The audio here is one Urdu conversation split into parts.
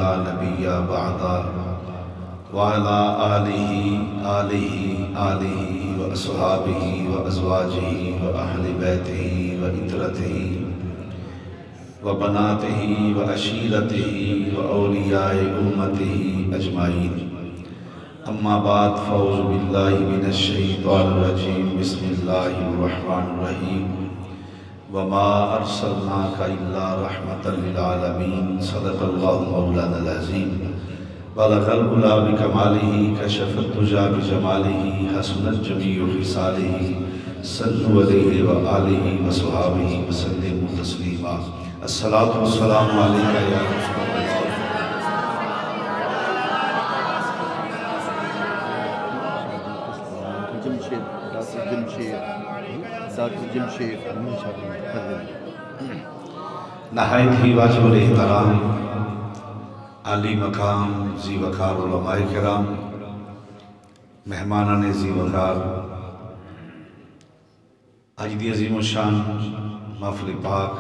لا نبی بعدا وعلى آلہ وأصحابہ وأزواجہ وأہل بیتہ وعترتہ وبناتہ وعشیرتہ وأولیاء امتہ اجمعین اما بعد فاعوذ باللہ من الشیطان الرجیم بسم اللہ الرحمن الرحیم وما ارسلناک الا رحمتا للعالمین صدق اللہ مولانا العظیم بلغ العلا بکمالہ کشف الدجی بجمالہ حسنت جمیع خصالہ صلوا علیہ وآلہ وصحابہ وسلموا تسلیما الصلاۃ والسلام علیکہ یا رسول اللہ نہایت ہی واجب الاحترام عالی مقام ذی وقار علماء کرام مہمانان ذی وقار آج دی عظیم الشان محفل پاک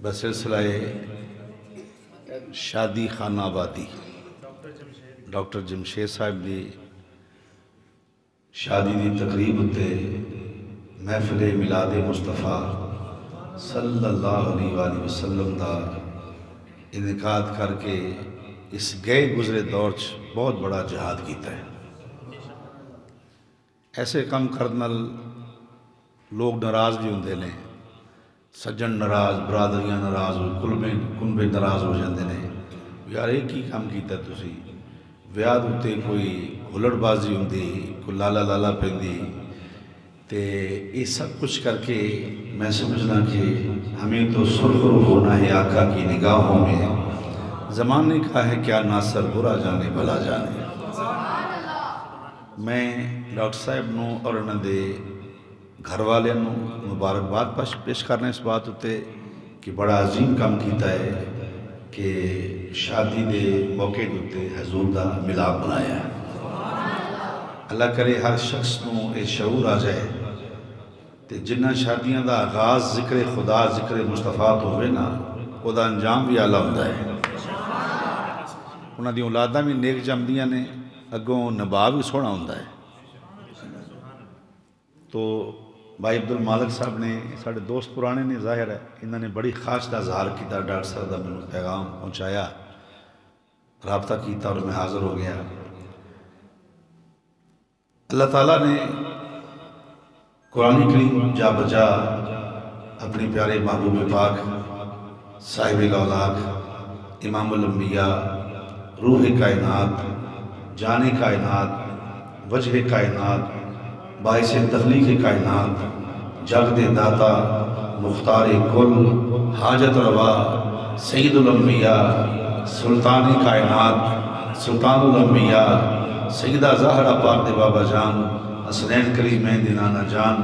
بسلسلہ شادی خانہ آبادی ڈاکٹر جمشید صاحب دی شادی دی تقریب تے محفل میلاد مصطفیٰ صلی اللہ علیہ وآلہ وسلم دا انعقاد کر کے اس گئے گزرے دور بہت بڑا جہاد کیتا ہے. ایسے کم کرنل لوگ ناراض بھی ہوندے نے، سجن ناراض، برادریاں ناراض، کنبے ناراض ہو جاندے نے. یار ایک ہی کام کیتا تسی، ویاہ ہوتے کوئی ہلڑ بازی ہوندی، کوئی لالا لالا پیندی، تے یہ سب کچھ کر کے میں سمجھنا کہ ہمیں تو سرخرو ہونا ہے آقا کی نگاہوں میں. زمانے کا ہے کیا ناصر، برا جانے بھلا جانے. میں ڈاکٹر صاحب نو اور انہوں دے گھر والے نو مبارکباد پیش کرنے اس بات ہوتے کہ بڑا عظیم کام کیتا ہے کہ شادی دے موقع ہوتے حضور دا ملاپ بنایا ہے. اللہ کرے ہر شخص نو اے شعور آ جائے تے جنہ شادیاں دا آغاز ذکر خدا ذکر مصطفیٰ ہوئے نا وہ دا انجام بھی اعلیٰ ہوتا ہے. انہاں دی اولاداں بھی نیک جمدیاں نے، اگوں نباہ بھی سونا ہوتا ہے. تو بھائی عبدالمالک صاحب نے ساڑھے دوست پرانے نے، ظاہر ہے انہوں نے بڑی خواہش دا اظہار کیتا، ڈاکٹر صاحب دا میں پیغام پہنچایا، رابطہ کیتا اور میں حاضر ہو گیا. اللہ تعالیٰ نے قرآن کریم جا بجا اپنی پیارے محبوب پاک صاحب الاولاق امام الانبیاء روح کائنات جان کائنات وجہ کائنات باعث تخلیق کائنات جگ دے داتا مختار کل حاجت روا سید الانبیاء سلطان کائنات سلطان الانبیاء سیدہ زہرہ پاک دے بابا جان حسنین کریمین دی نانا جان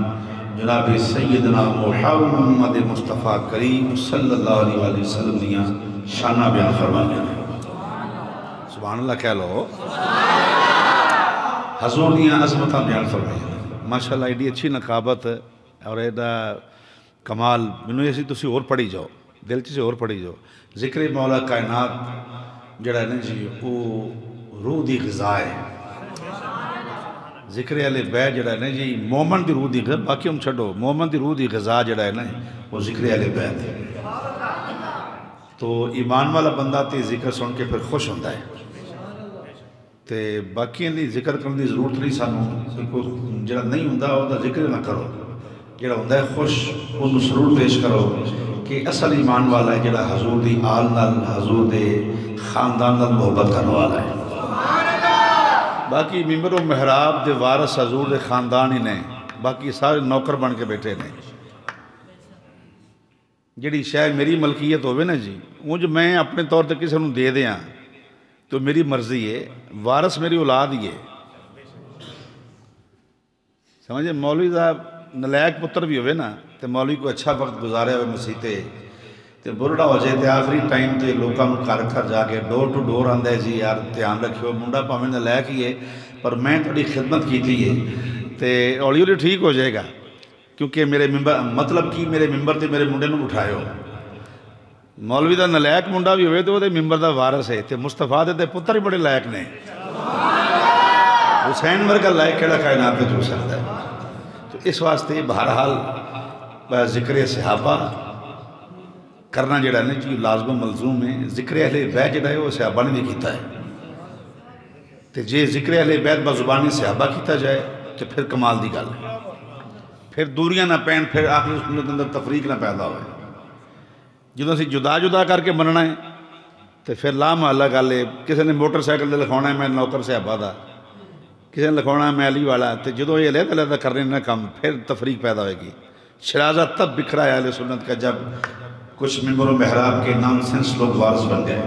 جناب سیدنا محمد مصطفیٰ کریم صلی اللہ علیہ وآلہ وسلم دیاں شانہ بیان فرمانے ہیں. سبحان اللہ کہہ لو. حضور دیاں عظمتہ بیان فرمانے ہیں. ماشاءاللہ ایڈی اچھی نقابت اور ایڈا کمال منو ایسی تسی اور پڑھی جاؤ، دل سے اور پڑھی جاؤ. ذکر مولا کائنات جڑا ہے نا جی وہ روح دی غذا ہے. ذکر اہل بیت جڑا ہے نا جی مومن دی روح دی غذا، باقی ہم چھڑو، مومن دی روح دی غذا جڑا ہے نا وہ ذکر اہل بیت ہے. تو ایمان والا بندہ تے ذکر سن کے پھر خوش ہوتا ہے تے باقی دی ذکر کرنے دی ضرورت نہیں. سانو جڑا نہیں ہوندہ وہ دا ذکر نہ کرو، جڑا ہوندہ ہے خوش انہوں سرور پیش کرو کہ اصل ایمان والا ہے جڑا حضور دی آل نال حضور دے خاندان نال محبت کرنے والا ہے. باقی ممبر و محراب دے وارث حضور دے خاندان ہی نہیں، باقی سارے نوکر بن کے بیٹھے نہیں. جڑی شاید میری ملکیت ہوئے نا جی وہ جو میں اپنے طور تے کسی نے دے دیاں تو میری مرضی ہے، وارث میری اولاد ہی ہے. سمجھے مولوی صاحب نلائق پتر بھی ہوئے نا تو مولوی کو اچھا وقت گزارے ہوئے مسیحتے تے برڑا ہو جائے تے آخری ٹائم تے لوگوں کو کر کر جا کے ڈور ٹو ڈور آندہ ہے جی یار دھیان رکھو منڈا پاویں نلائق ہی ہے پر میں تھوڑی خدمت کی تھی ہے تے اولی اولی ٹھیک ہو جائے گا کیونکہ میرے ممبر مطلب کی میرے ممبر تے میرے منڈے نو اٹھائے ہو مولوی دا نلائق منڈا بھی ہوئے تو وہ دے ممبر دا وارث ہے تے مصطفیٰ دے پتر ہی بڑے لائق نے حسین ورگا لائق کیڑا کائنات پہ ہو سکتا ہے. تو اس واسطے بہرحال ذکر صحابہ کرنا جڑا نہیں چاہیے لازم و ملزوم ہے. ذکر اہل بیت جڑا ہے وہ صحابہ نے بھی کیتا ہے تے جے ذکر اہل بیت بزبانی صحابہ کیتا جائے تو پھر کمال دی گل ہے. پھر دوریاں نہ پین پھر آخری سنت اندر تفریق نہ پیدا ہوئے. جدوں سے جدا جدا کر کے مننا ہے تو پھر لا محلہ گل ہے. کسی نے موٹر سائیکل دے لکھاؤنا ہے میں نوکر صحابہ دا, کسی نے لکھاؤنا ہے میں علی والا, تو جدوں یہ علیحدہ علیحدہ کرنے نہ کم پھر تفریق پیدا ہوئے گی. شرازہ تب بکھرا ہے اہل سنت کا جب کچھ ممبر و محراب کے نان سینس لوگ وارث بن گئے.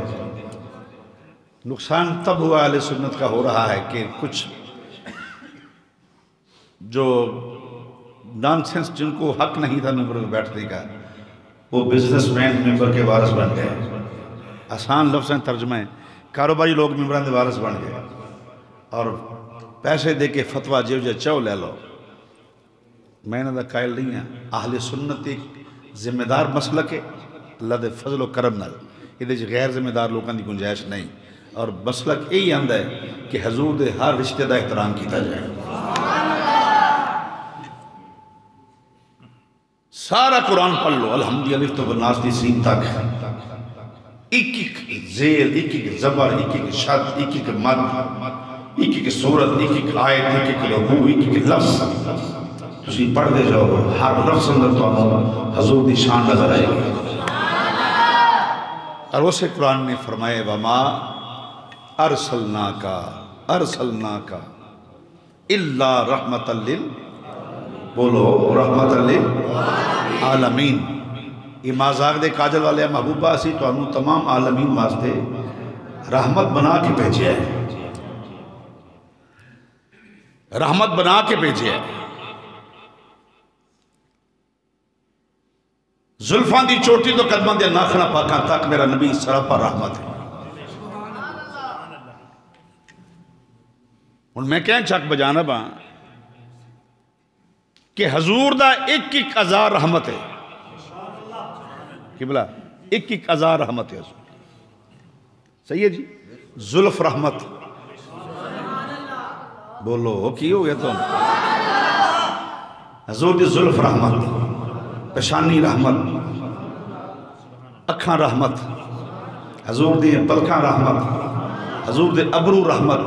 نقصان تب ہوا اہل سنت کا ہو رہا ہے کہ کچھ جو نان سینس جن کو حق نہیں تھا ممبر میں بیٹھنے کا وہ بزنس مین ممبر کے وارث بن گئے. آسان لفظ ہیں ترجمہ ہے, کاروباری لوگ ممبران کے وارث بن گئے اور پیسے دے کے فتویٰ جو چاہو لے لو. میں نے دا قائل نہیں ہے. اہل سنت ایک ذمہ دار مسلک ہے اللہ دے فضل و کرم نال, یہ غیر ذمہ دار لوگوں کی گنجائش نہیں. اور مسلک یہی آندا ہے کہ حضور دے ہر رشتہ دا احترام کیتا جائے. سارا قرآن پڑھ لو الحمد الف تو بالناس دی سین تک, ایک ایک زیل, ایک ایک زبر, ایک ایک شد, ایک ایک مد, ایک ایک صورت, ایک ایک آیت, ایک ایک رکوع, ایک ایک لفظ تسی پڑھ دے جاؤ. ہر لفظ اندر تو حضور دی شان نظر آئے گی. اور اسے قرآن نے فرمائے وما ارسلناکا الا رحمت بولو رحمت للعالمین. یہ مازاق دے کاجل والے محبوبہ اسی تو انہوں تمام عالمین واسطے رحمت بنا کے بھیجے ہے, رحمت بنا کے بھیجے ہے. زلفان دی چوٹی تو قدمان دے ناخنہ پاکاں تک میرا نبی سراپا رحمت ہے. ان میں کہیں چک بجانا با کہ حضور دا ایک ایک ہزار رحمت ہے. قبلہ ایک ایک ہزار رحمت ہے حضور. صحیح ہے جی. زلف رحمت بولو ہو کی ہو گیا تو حضور دی زلف رحمت, پشانی رحمت, اکھاں رحمت, حضور دی پلکاں رحمت, حضور دے ابرو رحمت,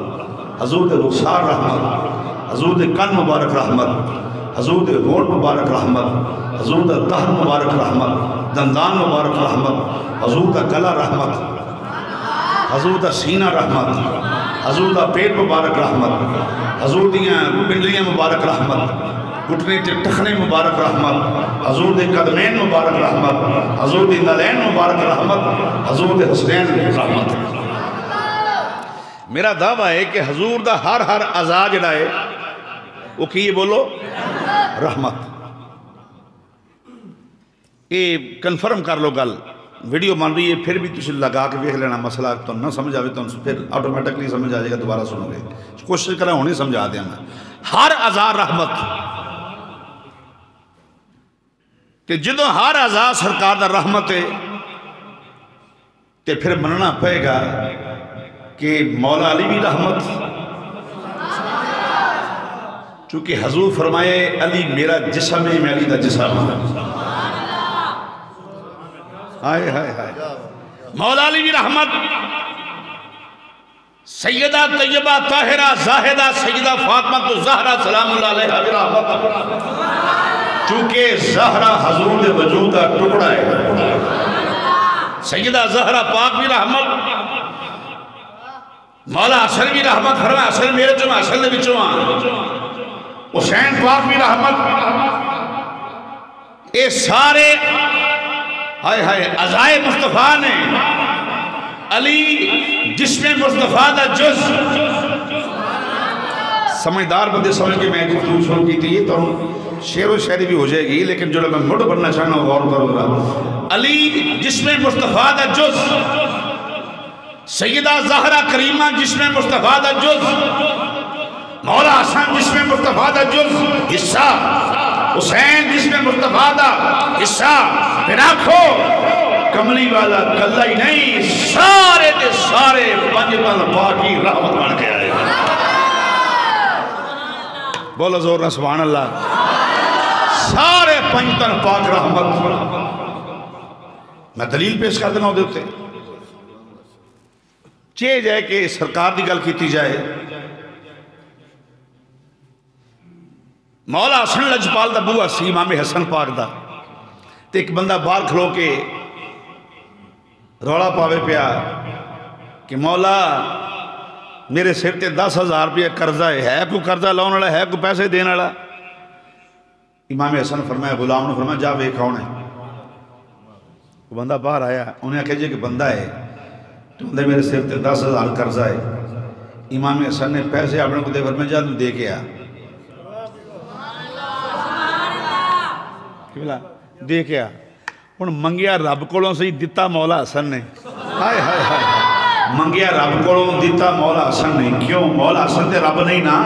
حضور دے رخسار رحمت, حضور دے کن مبارک رحمت, حضور دے ہونٹ مبارک رحمت, حضور دا دہن مبارک رحمت, دندان مبارک رحمت, حضور دا گلا رحمت, حضور دا سینہ رحمت, حضور دا پیٹ مبارک رحمت, حضور دیاں پنڈلیاں مبارک رحمت, گھٹنے تے ٹخنے مبارک رحمت, حضور دے قدمین مبارک رحمت, حضور دے نالین مبارک رحمت, حضور دے حسنین رحمت. میرا دعویٰ ہے کہ حضور دا ہر عزا جڑا ہے وہ کی بولو رحمت. یہ کنفرم کر لو گل, ویڈیو مان رہی ہے پھر بھی تسی لگا کے ویکھ لینا, مسئلہ تو نہ سمجھ آوے تو پھر آٹومیٹکلی سمجھ آ جائے گا, دوبارہ سنو گے. کوشش کریں ہونی سمجھا دیا میں. ہر عزا رحمت کہ جدو ہر عزا سرکار دا رحمت ہے تے پھر مننا پائے گا کہ مولا علی بھی رحمت, چونکہ حضور فرمائے علی میرا جسم ہے میں علی دا جسم ہوں. ہائے ہائے ہائے. مولا علی بھی رحمت, سیدہ طیبہ طاہرہ زاہدہ سیدہ فاطمہ تو زہرہ سلام اللہ علیہ بھی رحمت, چونکہ زہرہ حضور دے وجود کا ٹکڑا ہے. سیدہ زہرہ پاک بھی رحمت, مولا حسن بھی رحمت فرمائے حسن میرے جو میں حسن نے بچوں حسین پاک بھی رحمت. اے سارے ہائے ہائے عزائے مصطفیٰ نے علی جسم مصطفیٰ دا جز. سمجھدار بندے سمجھ کے میں گفتگو شروع کی تھی تو شعر و شاعری بھی ہو جائے گی, لیکن جو میں مڑ بننا چاہنا ہوں غور کروں گا. علی جسم مصطفیٰ دا جز, سیدہ زہرہ کریمہ جسم مصطفیٰ دا جز, مولا حسن جسم مصطفیٰ دا جز حصہ, حسین جسم مصطفیٰ دا حصہ. پھر آنکھو کملی والا کلا ہی نہیں، سارے دے سارے پنجتن پاکی رحمت بن کے آئے. بولو زور نہ سبحان اللہ. سارے پنجتن پاک رحمت. میں دلیل پیش کر دینا ہو دیتے چیز ہے کہ سرکار دی گل کیتی جائے. مولا حسن لجپال دا بوہ سی امام حسن پاک دا تے ایک بندہ باہر کھلو کے روڑا پاوے پیا کہ مولا میرے سر تے 10,000 روپیہ قرضہ ہے کوئی قرضہ لاؤن والا ہے کوئی پیسے دین والا. امام حسن فرمایا غلام نے فرمایا جا وے کون ہے. وہ بندہ باہر آیا انہیں کہا جی کہ بندہ ہے تو اندھے میرے سر تے 10,000 قرضہ ہے. امام حسن نے پیسے اپنے کو دے فرمایا جا تم دے کے آ. دے کے آ. ان منگیا رب کولوں سے دیتا مولا حسن نے. ہائے ہائے ہائے منگیا رب کولوں دیتا مولا حسن نے. کیوں؟ مولا حسن تے رب نہیں نا،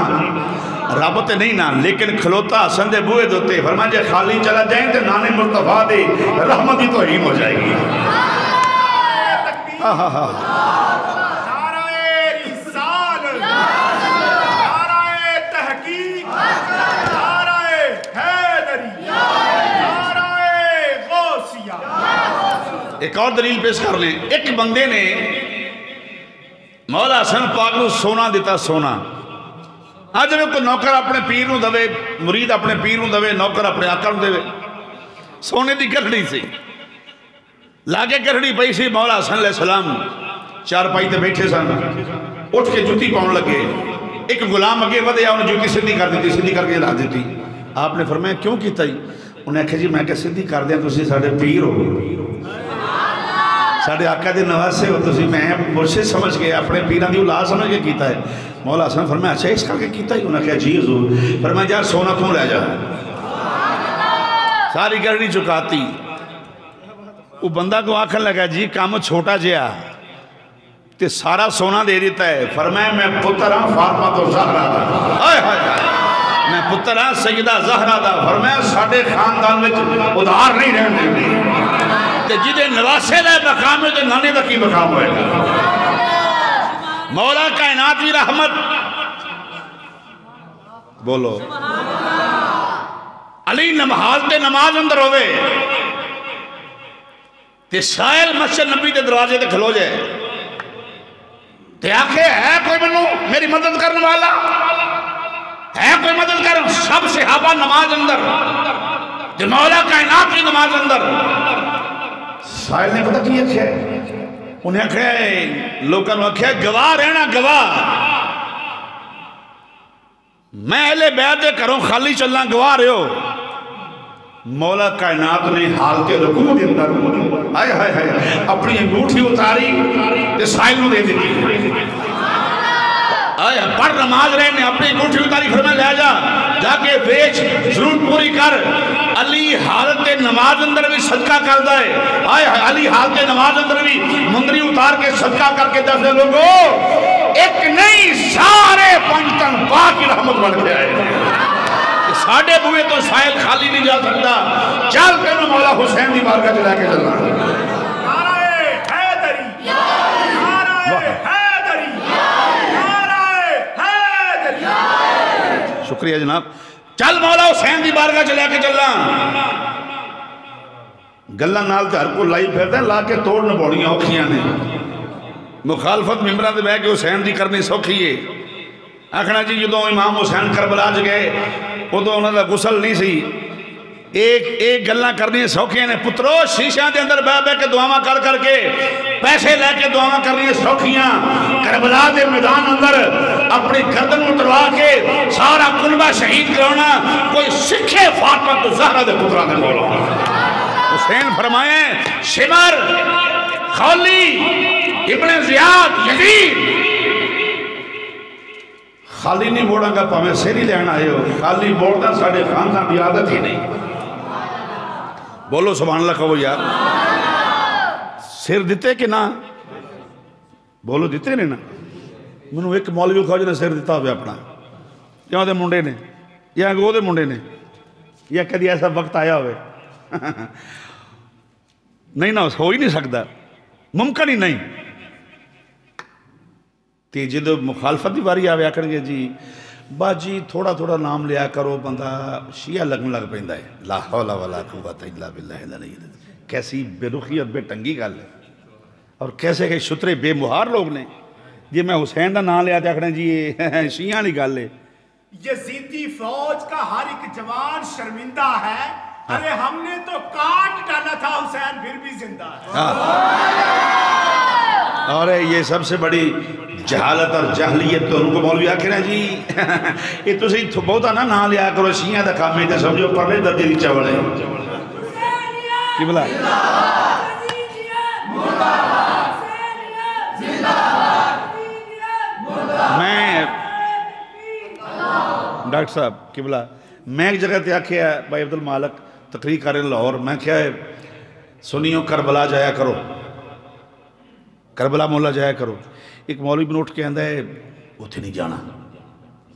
رب تے نہیں نا، لیکن کھلوتا حسن دے بوئے دوتے. فرمایا جے خالی چلا جائیں تے نانے مرتفع دے رحمت ہی توہین ہو جائے گی. ایک اور دلیل پیش کر لیں. ایک بندے نے مولا حسن پاک نو سونا دیتا. سونا آج میں کوئی نوکر اپنے پیر نو دوے، مرید اپنے پیر نو دوے، نوکر اپنے آقا نو دوے. سونے دی گھڑی سی لاگے گھڑی پئی سی. مولا حسن علیہ السلام چار پائی تے بیٹھے سن، اٹھ کے جوتی پاؤن لگے. ایک غلام اگے ودیا انہیں جوتی سدھی کر دیتی، سدھی کر کے لا دیتی. آپ نے فرمایا کیوں کیتا ہی؟ انہیں کہا جی میں کہ سدھی کر دیا تسی ساڑھے پیر ہو، ساڑھے آقا دے نواسے ہو، تسی میں مرشد سمجھ کے اپنے پیران دی اولاد سمجھ کے کیتا ہے. مولا حسن فرمایا اچھا اس کر کے کیتا ہی؟ انہیں کہا جی حضور. فرمایا جا سونا تم لے جا. ساری گھڑی چکاتی. وہ بندہ کو آنکھن لگا جی کام چھوٹا جیا تے سارا سونا دے دیتا ہے. فرمایا میں پتر ہاں فاطمہ تو زہرا دا، میں پتر ہاں سیدہ زہرا دا. فرمایا ساڑھے خاندان میں ادھار نہیں رہنے دیں تے جدے نواسے لے مقام ہے تو نانے دا کی مقام ہوئے گا. مولا کائنات کی رحمت. بولو علی نمحال تے نماز اندر ہوئے تے سائل مسجد نبی دے دروازے تے کھلو جائے تے آکھے ہے کوئی منو میری مدد کرنے والا ہے کوئی مدد کرنے. سب صحابہ نماز اندر تے مولا کائنات کی نماز اندر. سائل نے پتہ کی اکھے انہیں اکھے لوگوں نے اکھے گواہ رہنا گواہ. میں اہلِ بیت دے کروں خالی چلنا گواہ رہے ہو. مولا کائنات نے حالت رکوع دے اندر آئے ہائے ہائے اپنی انگوٹھی اتاری تے سائل نو دے دیتی. آئے پڑھ نماز رہے نے اپنی انگوٹھی اتاری. فرمایا لے جا جا کے بیچ ضرورت پوری کر. علی حالت نماز اندر بھی صدقہ کر دائے. آئے علی حالت نماز اندر بھی مندری اتار کے صدقہ کر کے دس دے لوگو ایک نہیں سارے پنجتن پاک کی رحمت بڑھ کے آئے. ساڑھے بوئے تو سائل خالی نہیں جا سکتا. چل کے میں مولا حسین دی بارگاہ چلا کے چلنا. نعرہ حیدری، نعرہ حیدری، نعرہ حیدری. شکریہ جناب. چل مولا حسین دی بارگاہ چلا کے چلنا. گلہ نال تے ہر کو لائی پھرتے ہیں لا کے توڑنے پوڑیاں اوکھیاں نے. مخالفت ممبران دے بے کہ حسین دی کرنی سوکھی ہے. آکھنا جی جدوں امام حسین کربلا ج گئے ادو انہوں نے غسل نہیں سی. ایک گلہ کرنی سوکھیاں نے. پترو شیشہ دے اندر بے بے کے دعاواں کر کر کے پیسے لے کے دعاواں کرنی سوکھیاں. کربلا دے میدان اندر اپنی گردن اتروا کے سارا کنبہ شہید کرونا کوئی سکھے فاطمہ تو زہرا دے پتران دے بولو. حسین فرمائیں شمر خولی ابن زیاد یزید خالی نہیں موڑا گا پاہمیں سیری لینا آئے ہو. خالی موڑنا ساڑھے خاندان کی عادت ہی نہیں. بولو سبحان اللہ کہو یار. سر دیتے کہ نہ بولو دیتے نہیں نا. منو ایک مولوی کھاؤ جنہیں سر دیتا ہوئے اپنا کیوں دے منڈے نے یا گو دے منڈے نے یا کدی ایسا وقت آیا ہوئے. نہیں نہ ہو ہی نہیں سکتا، ممکن ہی نہیں۔ تے جدو مخالفت دی واری آوے آکھن گے جی باجی تھوڑا تھوڑا نام لیا کرو، بندہ شیعہ لگن لگ پیندا ہے۔ لا حول ولا قوت الا باللہ العلی العظیم۔ کیسی بے رخی اور بے ٹنگی گل ہے، اور کیسے کہ شترے بے مہار لوگ نے جی میں حسین دا نام لیا تے آکھنا جی یہ شیعہ والی گل ہے۔ یزیدی فوج کا ہر ایک جوان شرمندہ ہے، ارے ہم نے تو کاٹ ڈالا تھا، حسین پھر بھی زندہ ہے۔ اور یہ سب سے بڑی جہالت اور جہلیت تو ان کو مولوی آکھے نا جی یہ تو صحیح بہتا نہ لیا کرو شیعہ دا کام ہے، سمجھو پرلے درجے دی چاول ہے۔ کی بلا میں ڈاکٹر صاحب کی بلا میں ایک جگہ تے آکھیا بھائی عبد المالک تقریر کر رہے لاہور، میں کیا ہے سنیوں کربلا جایا کرو، کربلا مولا جایا کرو۔ ایک مولوی بن اٹھ کے آندا ہے اتھے نہیں جانا۔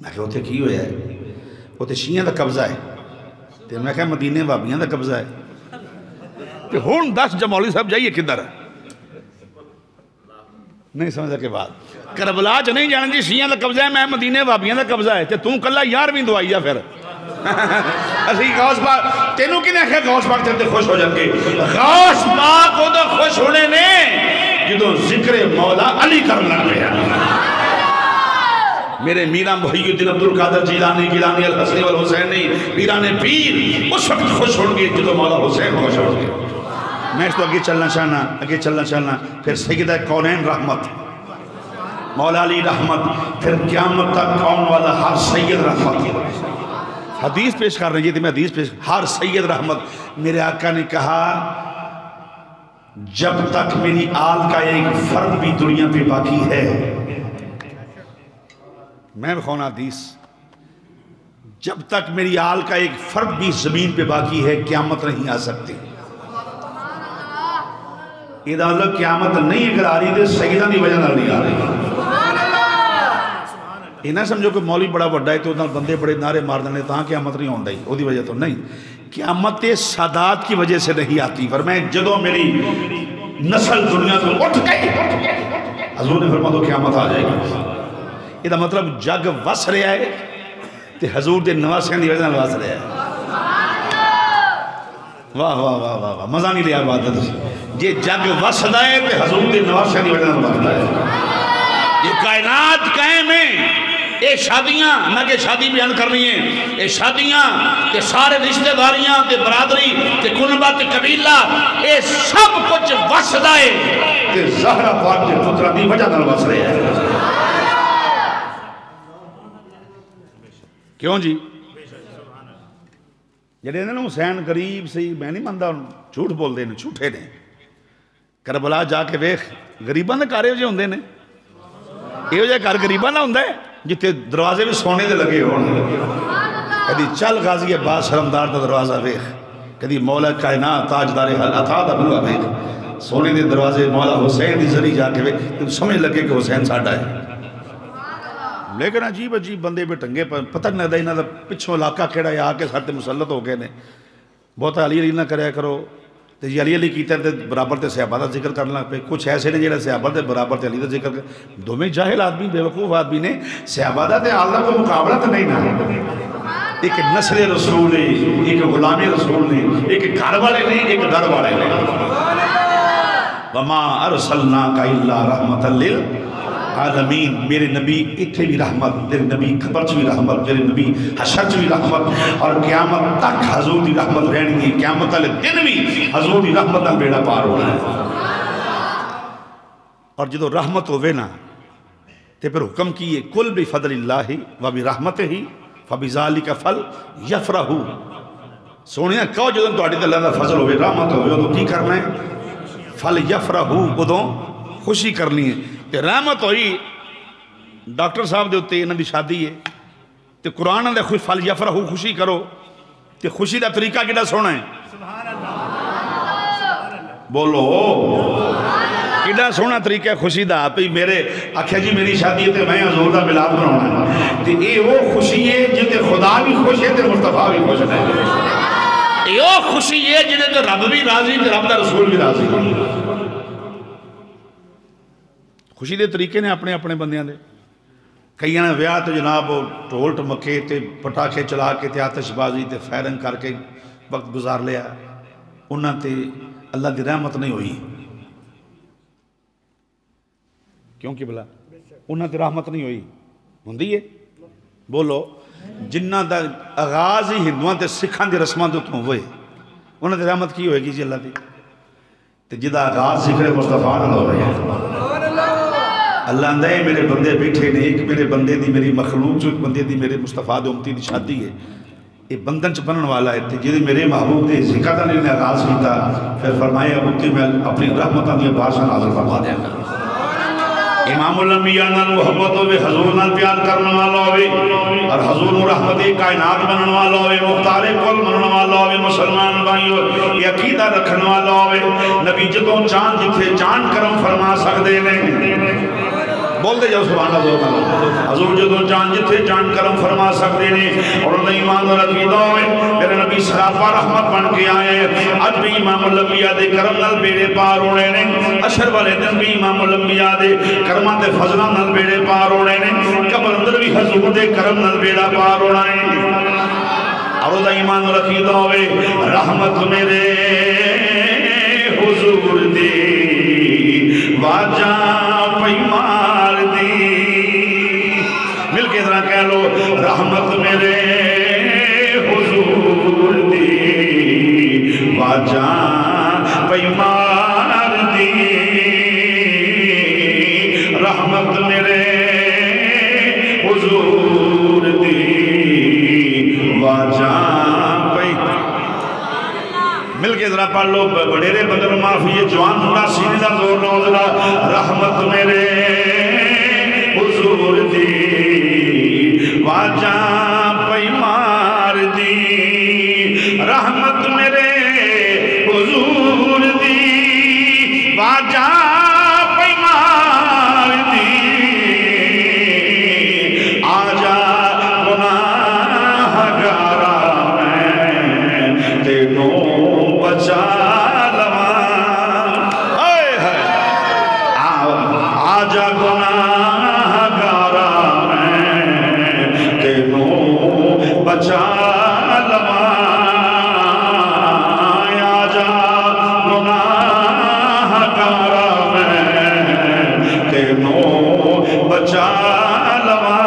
میں کہا اتھے کی ہویا ہے؟ اتھے شیعہ دا قبضہ ہے۔ تے میں کہا مدینے وابیاں دا قبضہ ہے۔ تے ہون 10 جب مولوی صاحب جائیے کدھر نہیں سمجھا کے بعد کربلا چ نہیں جانا جی شیعہ دا قبضہ ہے، میں مدینے وابیاں دا قبضہ ہے، تے توں کلا 11ویں دعائی ہے پھر اسی غوث پاک تینوں کی نے آخیا غوث پاک تے خوش ہو جائیں گے؟ غوث پاک کو تو خوش ہونے نے جدو ذکر مولا علی کر لگ گیا۔ میرے میرا محی الدین عبدالقادر جیلانی گیلانی الحسنی والحسینی پیران پیر اس وقت خوش ہوں گے جدو مولا حسین خوش ہوں گے۔ میں اس تو آگے چلنا چاہنا پھر سیدہ کونین رحمت مولا علی رحمت، پھر قیامت تک کون والا ہر سید رحمت۔ حدیث پیش کر رہی تھی میں حدیث پیش ہر سید رحمت۔ میرے آقا نے کہا جب تک میری آل کا ایک فرد بھی دنیا پہ باقی ہے، میں بخونا حدیث، جب تک میری آل کا ایک فرد بھی زمین پہ باقی ہے قیامت نہیں آ سکتی۔ یہ اللہ قیامت نہیں اگر آ رہی تھے سیدہ دی وجہ نہ نہیں آ رہی۔ یہ نہ سمجھو کہ مولوی بڑا بڑا ہے تو بندے بڑے نعرے مار دینے تاں قیامت نہیں ہوندا ہی، وہ دی وجہ تو نہیں۔ قیامت سادات کی وجہ سے نہیں آتی، فرمائے جدو میری نسل دنیا تو اٹھ گئی حضور نے فرما دو قیامت آ جائے گی۔ یہ مطلب جگ وس رہا ہے تے حضور دے نواسیاں دی وجہ نال وس رہا ہے۔ واہ واہ واہ واہ واہ مزہ نہیں لیا بات ہے جی جگ وسدا ہے تے حضور دے نواسیاں دی وجہ نال وسدا ہے۔ یہ کائنات قائم ہے، یہ شادیاں نہ کہ شادی بیان کرنی ہے، یہ شادیاں کہ سارے رشتہ داریاں تے برادری تے کنبہ تے قبیلہ یہ سب کچھ وسدا ہے تے زہرہ پاک دے پترہ دی وجہ نال وس رہے ہیں۔ کیوں جی جڑے نے حسین غریب سے میں نہیں ماندا جھوٹ بول دے نے جھوٹے نے۔ کربلا جا کے ویکھ غریباں دے گھر جو ہوندے نے، یہ جا گھر غریباں نہ ہوندا ہے جتے دروازے بھی سونے دے لگے ہون۔ کدی چل غازی عباس شرمدار دا دروازہ ویکھ، کدی مولا کائنات تاجدار عطا دا بوہا ویکھ، سونے دے دروازے مولا حسین دی ذریعہ جا کے ویکھ تو سمجھ لگے کہ حسین ساڈا ہے۔ لیکن عجیب عجیب بندے بھی ٹنگے پتہ نہ دے انہاں دا پچھوں علاقہ کیڑا ہے آ کے ساتھ مسلط ہو گئے نے۔ بہت علی علی نہ کریا کرو تے جی علی علی کیتا تے برابر تے صحابہ دا ذکر کرنا پہ، کچھ ایسے نے جڑے صحابہ دے برابر تے علی دا ذکر کر، دو میں جاہل آدمی بے وقوف آدمی نے صحابہ دا تے آل دا کوئی مقابلہ تو نہیں نا۔ ایک نسل رسول ہے، ایک غلام رسول نے، ایک گھر والے نے، ایک در والے نے۔ وما ارسلناک الا رحمۃ للعالمین، میرے نبی اتھے بھی رحمت، میرے نبی قبر چ بھی رحمت، میرے نبی حشر چ بھی رحمت، اور قیامت تک حضور دی رحمت رہنی ہے، قیامت والے دن بھی حضور دی رحمت نال بیڑا پار ہونا ہے۔ اور جدو رحمت ہوئے نا تے پھر حکم کیے کل بفضل اللہ و برحمتہ فبذالک فلیفرحوا، سونیا کہو جدو تہاڈے تے اللہ دا فضل ہوئے رحمت ہوئے تو کی کرنا ہے؟ فلیفرحوا، ادوں خوشی کرنی ہے۔ تے رحمت ہوئی ڈاکٹر صاحب دے ہوتے انہاں دی شادی ہے تے قرآن دے خوش فلیفرحوا خوشی کرو تے خوشی دا طریقہ کیڑا سونا ہے؟ بولو کیڑا سونا طریقہ خوشی دا آپ ہی میرے آکھیا جی میری شادی ہے تے میں حضور دا ملاد بناؤنا ہے تے اے وہ خوشی ہے جتے خدا بھی خوش ہے تے مصطفیٰ بھی خوش ہے۔ یہ خوشی یہ جنہیں تو رب بھی راضی تے رب دا رسول بھی راضی. خوشی دے طریقے نے اپنے اپنے بندیاں دے. کئی نے ویاہ تو جناب ٹھول ٹمکے تے پٹاخے چلا کے تے آتش بازی تے فائرنگ کر کے وقت گزار لیا. انہاں تے اللہ دی رحمت نہیں ہوئی. کیوں کہ بلا انہاں تے رحمت نہیں ہوئی ہوندی ہے. بولو جنہ دا آغاز ہی ہندوان تے سکھان دی رسمان تو ہوئے انہاں تے رحمت کی ہوئے گی جی اللہ دی. تے جدہ آغاز سکھرے مصطفیٰ نہ ہو رہے ہیں. اللہ اندھے میرے بندے بیٹھے نے. ایک میرے بندے دی میری مخلوق جو ایک بندے دی میرے مصطفیٰ دے امتی دی شادی ہے. یہ بندن چ بنن والا ہے. جدہ میرے محبوب دے ذکر نے آغاز کیتا پھر فرمائے امتی میں اپنی رحمتاں دی بارشاں نازل فرما دیا کر. امام الانبیاء نال محبت ہوئے, حضور نال پیار کرنے والا ہوئے اور حضور رحمت کائنات بننے والا ہوئے, مختار کل بننے والا ہوئے, مسلمان بھائیو یہ عقیدہ رکھنے والا ہوئے. نبی جدوں چاند جتھے چاند کرم فرما سکدے نے. بول دے جاؤ سبحان اللہ. حضور جدوں چاند جتھے چاند کرم فرما سکدے نے اور انہوں نے ایمان اور عقیدہ ہوئے. میرے نبی سراپا رحمت بن کے آئے. اج بھی امام الانبیاء دے کرم نال بیڑے پار ہونے نے. عشر والے دن بھی امام الانبیاء دے کرماں دے فضلاں نال بیڑے پار ہونے نے. قبر اندر بھی حضور دے کرم نال بیڑا پار ہونا ہے. اور انہوں نے ایمان اور عقیدہ ہوئے. رحمت میرے حضور دی واجہ پیمار دی. مل کے ذرا کہہ لو رحمت میرے حضور دی واجہ پیمار دی. رحمت میرے حضور دی واجہ پیمار. مل کے ذرا پڑھ لو بڑیرے بدر معافی جوان مڑا سینے دا زور نو ذرا. رحمت میرے حضور دی واجہ پیمار دی. رحمت میرے حضور دی واجہ پیمار دی. آجا گناہ گارا میں تینوں بچا لواں. آجا گناہ گارا میں تینوں بچا لواں. آجا گناہ گارا میں تینوں بچا لواں.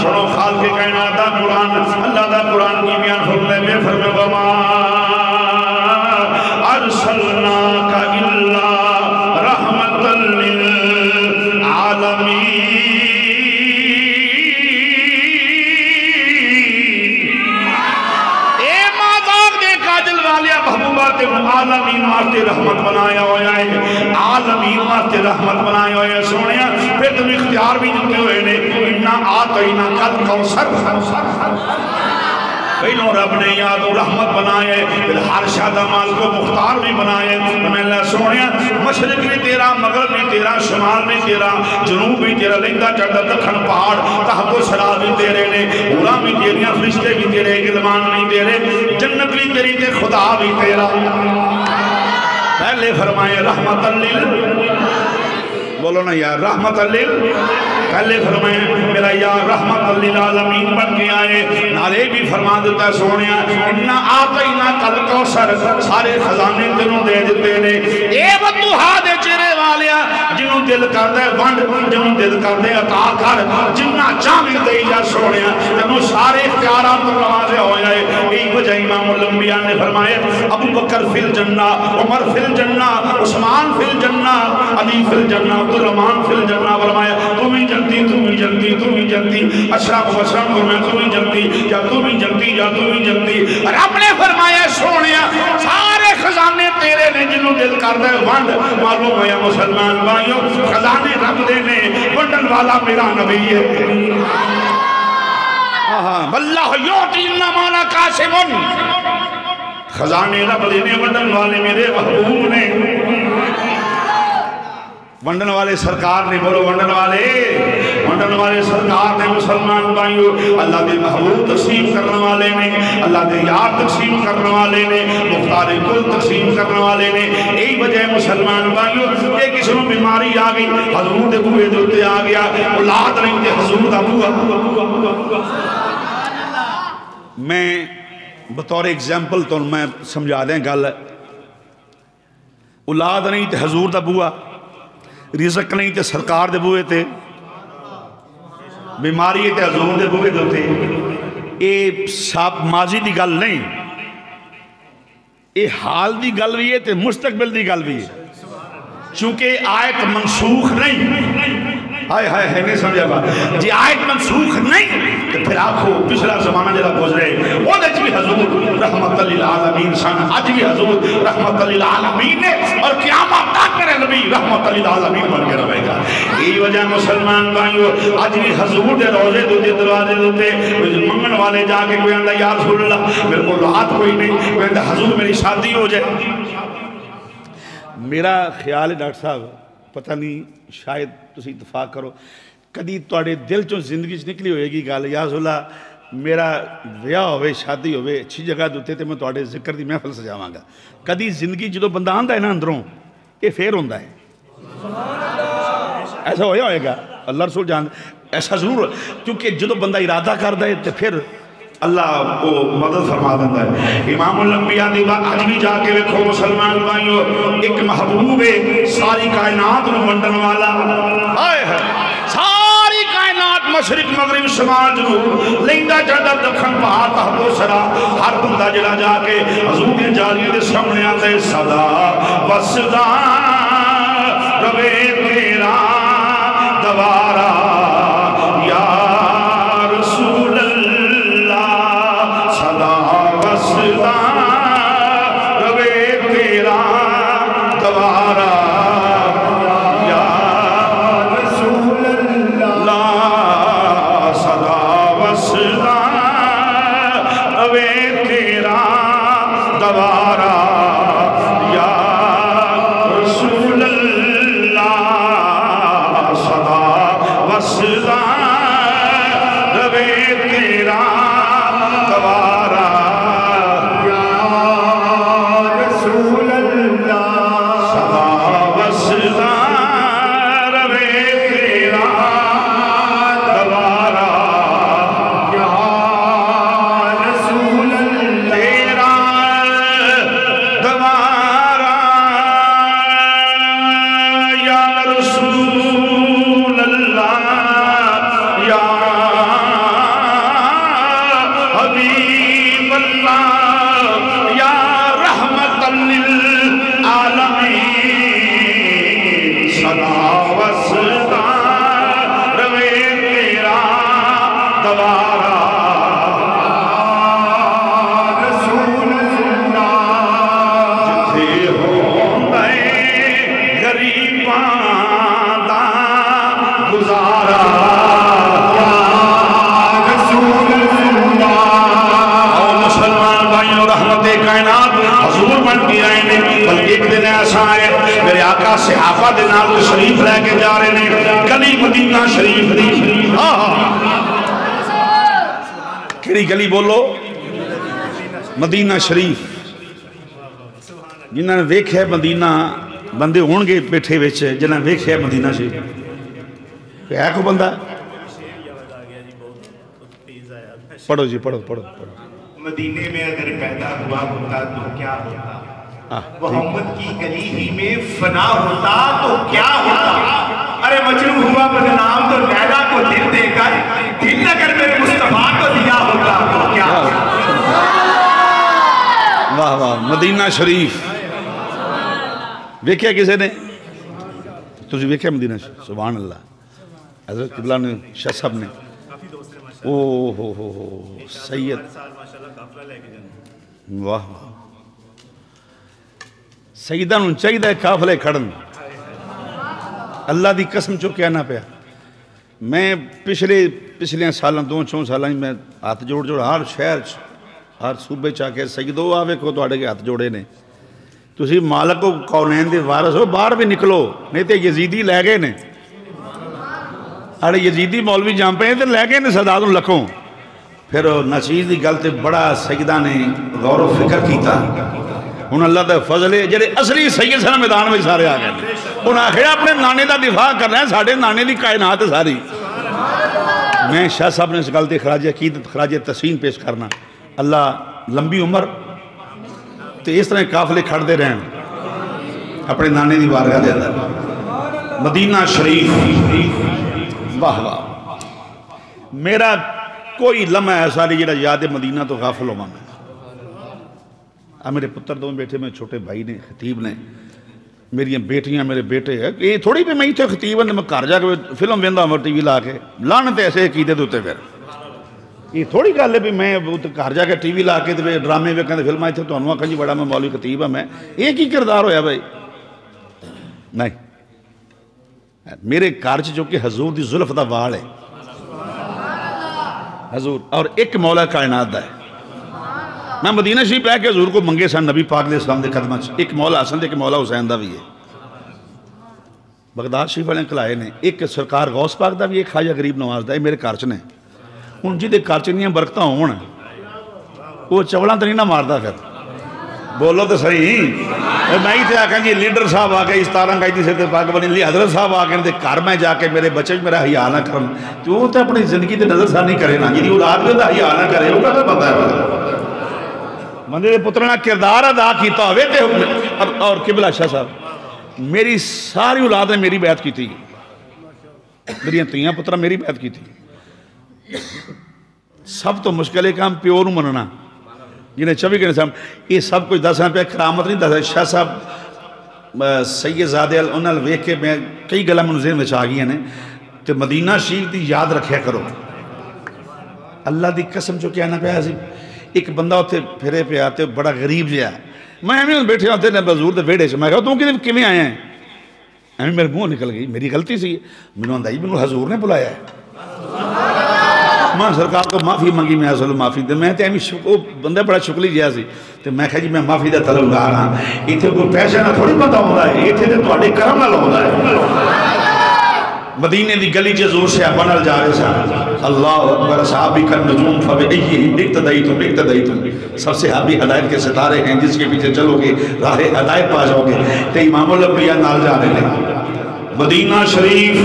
سنو خالق کائنات دا قرآن, اللہ دا قرآن کی بیان فرمائے میں فرمائے وما ارسلناک الا رحمت للعالمین. اے مذاق دے کاجل والیا محبوبات عالمین واسطے رحمت بنایا ہویا ہے. عالمین واسطے رحمت بنایا ہویا ہے. سونیا پھر تم اختیار بھی دیتے ہوئے نے. انا آتینا کل کوثر. پہلوں رب نے یاد و رحمت بنائے, پھر ہر شادہ مال کو مختار بھی بنائے. میں اللہ سونیا مشرق بھی تیرا, مغرب بھی تیرا, شمال بھی تیرا, جنوب بھی تیرا, لنگا چڑھتا دکھن پہاڑ تحت و سرا بھی تیرے نے. اوڑا بھی تیریاں, فرشتے بھی تیرے, علمان بھی تیرے, جنت بھی تیری تے خدا بھی تیرا. پہلے فرمائے رحمت لل, بولو نا یار رحمت لل. پہلے فرمائے میرا یا رحمت للعالمین بن کے آئے. نالے بھی فرما دیتا ہے سونیا انہا آتینا کل کوثر, سارے خزانے تنوں دے دیتے نے. اے بدوہا دے چہرے والیا جنہوں دل کر دے ونڈ, جنہوں دل کر دے عطا کر, جنہ چاہمی دے جا سونیا جنہوں سارے اختیارات پر نوازے ہو جائے. ایک وجہ امام الانبیاء نے فرمائے ابو بکر فی الجنہ, عمر فی الجنہ, عثمان فی الجنہ, علی فی الجنہ, عبدالرحمن فی الجنہ. فرمایا تمہیں جلدی, تمہیں جلدی, تمہیں جلدی, اشراف و اشراف فرمایا تمہیں جلدی, یا تمہیں جلدی, یا تمہیں جلدی. رب نے فرمایا سونیا سارے خزانے تیرے نے جنہوں دل کر دے ونڈ. معلوم ہے مسلمان بھائیوں خزانے رب دے نے, ونڈن والا میرا نبی ہے. واللہ یوٹی انما لا قاسمن. خزانے رب دے نے, ونڈن والے میرے محبوب نے. ونڈن والے سرکار نے, بولو ونڈن والے. منڈن والے سرکار نے مسلمان بھائیو اللہ دے محبوب تقسیم کرنے والے نے اللہ دے یار تقسیم کرنے والے نے مختار کل تقسیم کرنے والے نے یہی وجہ مسلمان بھائیو کہ کسی میں بیماری آ گئی حضور دے بوئے دوتے آ گیا اولاد نہیں تے حضور دا بوئے میں بطور ایگزامپل تو میں سمجھا دیں گل اولاد نہیں تے حضور دا بوئے رزق نہیں تے سرکار دے بوئے تے بیماری تے حضور دے بوئے دوتے اے ساب ماضی دی گل نہیں اے حال دی گل بھی ہے تے مستقبل دی گل بھی ہے چونکہ آیت منسوخ نہیں ہائے نہیں سمجھا بات جی آیت منسوخ نہیں کہ پھر آنکھو پچھلا زمانہ جڑا گزرے وہ دیکھ بھی حضور رحمت للعالمین سن آج بھی حضور رحمت للعالمین نے اور قیامت تک میرے نبی رحمت للعالمین بن کے رہے گا یہی وجہ مسلمان بھائیو آج بھی حضور دے روزے دوتے دروازے دوتے منگن والے جا کے کوئی اندہ یا رسول اللہ میرے کو رات کوئی نہیں کوئی اندہ حضور میری شادی ہو جائے میرا خیال ہے ڈاکٹر صاحب پتہ نہیں شاید تسی اتفاق کرو کدی توڑے دل چوں زندگی سے نکلی ہوئے گی گال یا رسول اللہ میرا ویاہ ہوئے شادی ہوئے اچھی جگہ دوتے تھے میں توڑے ذکر دی محفل سجاواں گا کدی زندگی جدو بندہ آندہ ہے نا اندروں یہ پھر ہوندہ ہے ایسا ہوئے گا اللہ رسول جان ایسا ضرور کیونکہ جدو بندہ ارادہ کر دے تو پھر اللہ کو مدد فرما دیتا ہے امام الانبیاء دی بات آج بھی جا کے ویکھو مسلمان بھائیو ایک محبوب ہے ساری کائنات میں منڈن والا ساری کائنات مشرق مغرب شمال جنوب لیندہ جدہ دکھن پہاڑ تحت سرا ہر بندہ جلا جا کے حضور کے جالی دے سامنے آتے صدا وصدا روے تیرا دوارا یا رسول اللہ صدا وصدا روے تیرا دوارا یا رسول اللہ صدا وصدا روے تیرا دوارا یا رسول اللہ صدا وصدا روے تیرا دوارا یا رسول اللہ صدا وصدا روے تیرا دوارا یا رسول اللہ تیرا دوارا یا رسول اللہ یا حبیب اللہ یا رحمت للعالمین صدا وصدا روے تیرا دوارا رسول اللہ جتھے ہوندے غریباں دا گزارا رسول اللہ اور مسلمان بھائیوں رحمت کائنات حضور بن کے آئے نے بلکہ ایک دن ایسا ہے میرے آقا صحابہ دے نال شریف لے کے جا رہے نے گلی مدینہ شریف دی کیڑی گلی بولو مدینہ شریف جنہاں نے ویکھے مدینہ بندے ہون گے بیٹھے ویچے جنہاں ویکھے مدینہ شریف ہے کو بندہ پڑھو جی پڑھو مدینے میں اگر پیدا ہوا ہوتا تو کیا ہوتا محمد کی گلی ہی میں فنا ہوتا تو کیا ہوتا ارے مجروح ہوا بدنام تو لیلا کو دل دے کر دل اگر میرے مصطفیٰ کو دیا ہوتا تو کیا ہوتا واہ واہ مدینہ شریف ویکھیا کسے نے تسی ویکھیا مدینہ شریف سبحان اللہ حضرت قبلہ نے شاہ صاحب نے اوہ سید واہ سیدہ نون چاہیدہ ہے کافلے کھڑن اللہ دی قسم چو کہنا پیا میں پچھلے سالوں 2-4 سالوں میں ہاتھ جوڑ ہر شہر ہر صوبے چاہ کے سیدو آوے کو تو آڑے کے ہاتھ جوڑے نے تسی مالک کو کونین دے وارث ہو باہر بھی نکلو نہیں تے یزیدی لے گئے نے آڑے یزیدی مولوی جام پہ تو لے گئے سادات لکھوں پھر نچیز دی گل تے بڑا سیدہ نے غور و فکر کیتا ہن اللہ دا فضل ہے جڑے اصلی سید سن میدان میں سارے آ گئے ہن آخر اپنے نانے دا دفاع کرنا ہے ساڈے نانے دی کائنات ساری میں شاہ صاحب نے اس گل تے خراج عقیدت خراج تحسین پیش کرنا اللہ لمبی عمر تے اس طرح قافلے کھڑتے رہن اپنے نانے دی بارگاہ دے اندر مدینہ شریف واہ واہ میرا کوئی لمحہ ایسا نہیں جڑا یاد مدینہ تو غافل ہوا میں میرے پتر دو بیٹھے میں چھوٹے بھائی نے خطیب نے میری بیٹیاں میرے بیٹے ہیں یہ تھوڑی بھی میں ہی تھے خطیب میں گھر جا کے فلم ویندا ہوں ٹی وی لا کے لعنت ایسے عقیدے دے اوتے پھر یہ تھوڑی گل ہے بھی میں گھر جا کے ٹی وی لا کے ڈرامے ویکھاں تے فلماں اتنے تمہیں آخا جی بڑا میں مولوی خطیب ہوں میں یہ کی کردار ہویا بھائی نہیں میرے گھر جو کہ حضور دی زلف دا وال ہے حضور اور ایک مولا کائنات دا ہے میں مدینہ شریف پہ کہ حضور کو منگے سن نبی پاک علیہ السلام دے قدمہ ایک مولا حسن دے ایک مولا حسین دا بھی ہے بغداد شریف والے کلائے نے ایک سرکار غوث پاک دا بھی ایک خواجہ غریب نواز دا ہے میرے کارچ نے ان جی دے کارچ نہیں برکتہ ہون وہ چوڑاں تو نہیں نہ ماردا پھر بولو تو صحیح میں ہی تھے آکھاں جی لیڈر صاحب آکے اس تارنگ آئی تھی سے پاک بنی لی حضرت صاحب آکے ان دے کار میں جا کے میرے بچے میرا حیاء نہ کرن تو وہ تو اپنی زندگی تے نظر سا نہیں کرے نا جی اولاد میں دا حیاء نہ کرے وہ کہتا پتا ہے مندے پترنا کردار ادا کیتا ہوئے تے اور قبلہ شاہ صاحب میری ساری اولاد نے میری بیعت کی تھی میری تیاں پترہ میری بیعت کی تھی سب تو مشکل ہے کہ ہم پیور مننا جنہیں چوی کے نظام یہ سب کچھ دس ہیں پہ کرامت نہیں دس ہے شاہ صاحب سید زادے انہوں نے ویک کے میں کئی گلہ منظر میں چاہ گئی ہیں تو مدینہ شریف دی یاد رکھیا کرو اللہ دی قسم جو کہنا پہ ہے ایک بندہ ہوتے پھرے پہ آتے بڑا غریب جیا میں ہمیں بیٹھے ہوتے ہیں بزور دے بیڑے سے میں کہا تم کیویں آئے ہیں ہمیں میرے منہ نکل گئی میری غلطی سی میں نے بنو حضور نے بلایا ہے میں سرکار کو معافی منگی میں اصل معافی دے میں تے بندہ بڑا شکلی جیا سی تے میں کہا جی میں معافی دا طلبگار ہاں ایتھے کوئی پیسہ نہ تھوڑی پتہ ہوندا ہے ایتھے تے تہاڈے کرم نال ہوندا ہے مدینے دی گلی چ حضور سے بنل جا رہے سن اللہ اکبر صحابی کا نجوم فبئیہ اقتدیتم سب صحابی ہدایت کے ستارے ہیں جس کے پیچھے چلو گے راہ ہدایت پا جاؤ گے تے امام الانبیاء نال جا رہے ہیں مدینہ شریف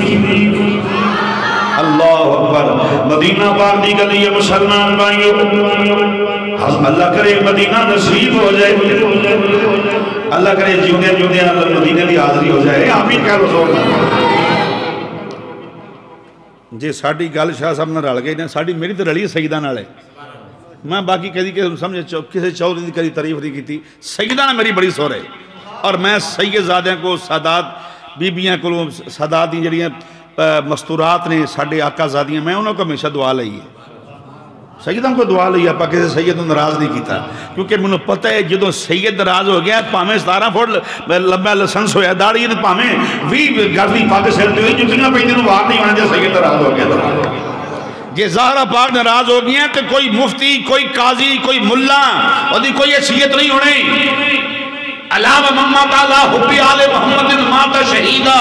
اللہ اکبر مدینہ پاک دی گلی مسلمان بھائیو اللہ کرے مدینہ نصیب ہو جائے اللہ کرے جیوندے اللہ مدینہ دی حاضری ہو جائے آمین کہہ لو زور جی ساڑھی گل شاہ صاحب نے رل گئی ساڑھی میری تو رلی سیدہ نال ہے میں باقی کہہ دی کہ سمجھے کسی چودھری دی کری تعریف نہیں کی تھی سیدہ نے میری بڑی سور ہے اور میں سید زادیاں کو سادات بیبیاں کو سادات دی جڑیاں مستورات نے ساڑھے آقا زادیاں میں انہوں کو ہمیشہ دعا لئی ہے سیدہ کو دعا لئی ہے کسی سید ناراض نہیں کیتا کیونکہ منو پتہ ہے جدوں سید ناراض ہو گیا پامیں 17 فٹ لمبا لسنس ہویا داڑھی ہے پامیں 20 گردی پاک سیلتے ہوئی جتنا پہ دنوں وار نہیں ہونا جب سید ناراض ہو گیا یہ زہرہ پاک ناراض ہو گیا کہ کوئی مفتی کوئی قاضی کوئی ملا اور کوئی حیثیت نہیں ہونے علاوہ مما تعالیٰ حبی آل محمد ماتا شہیدہ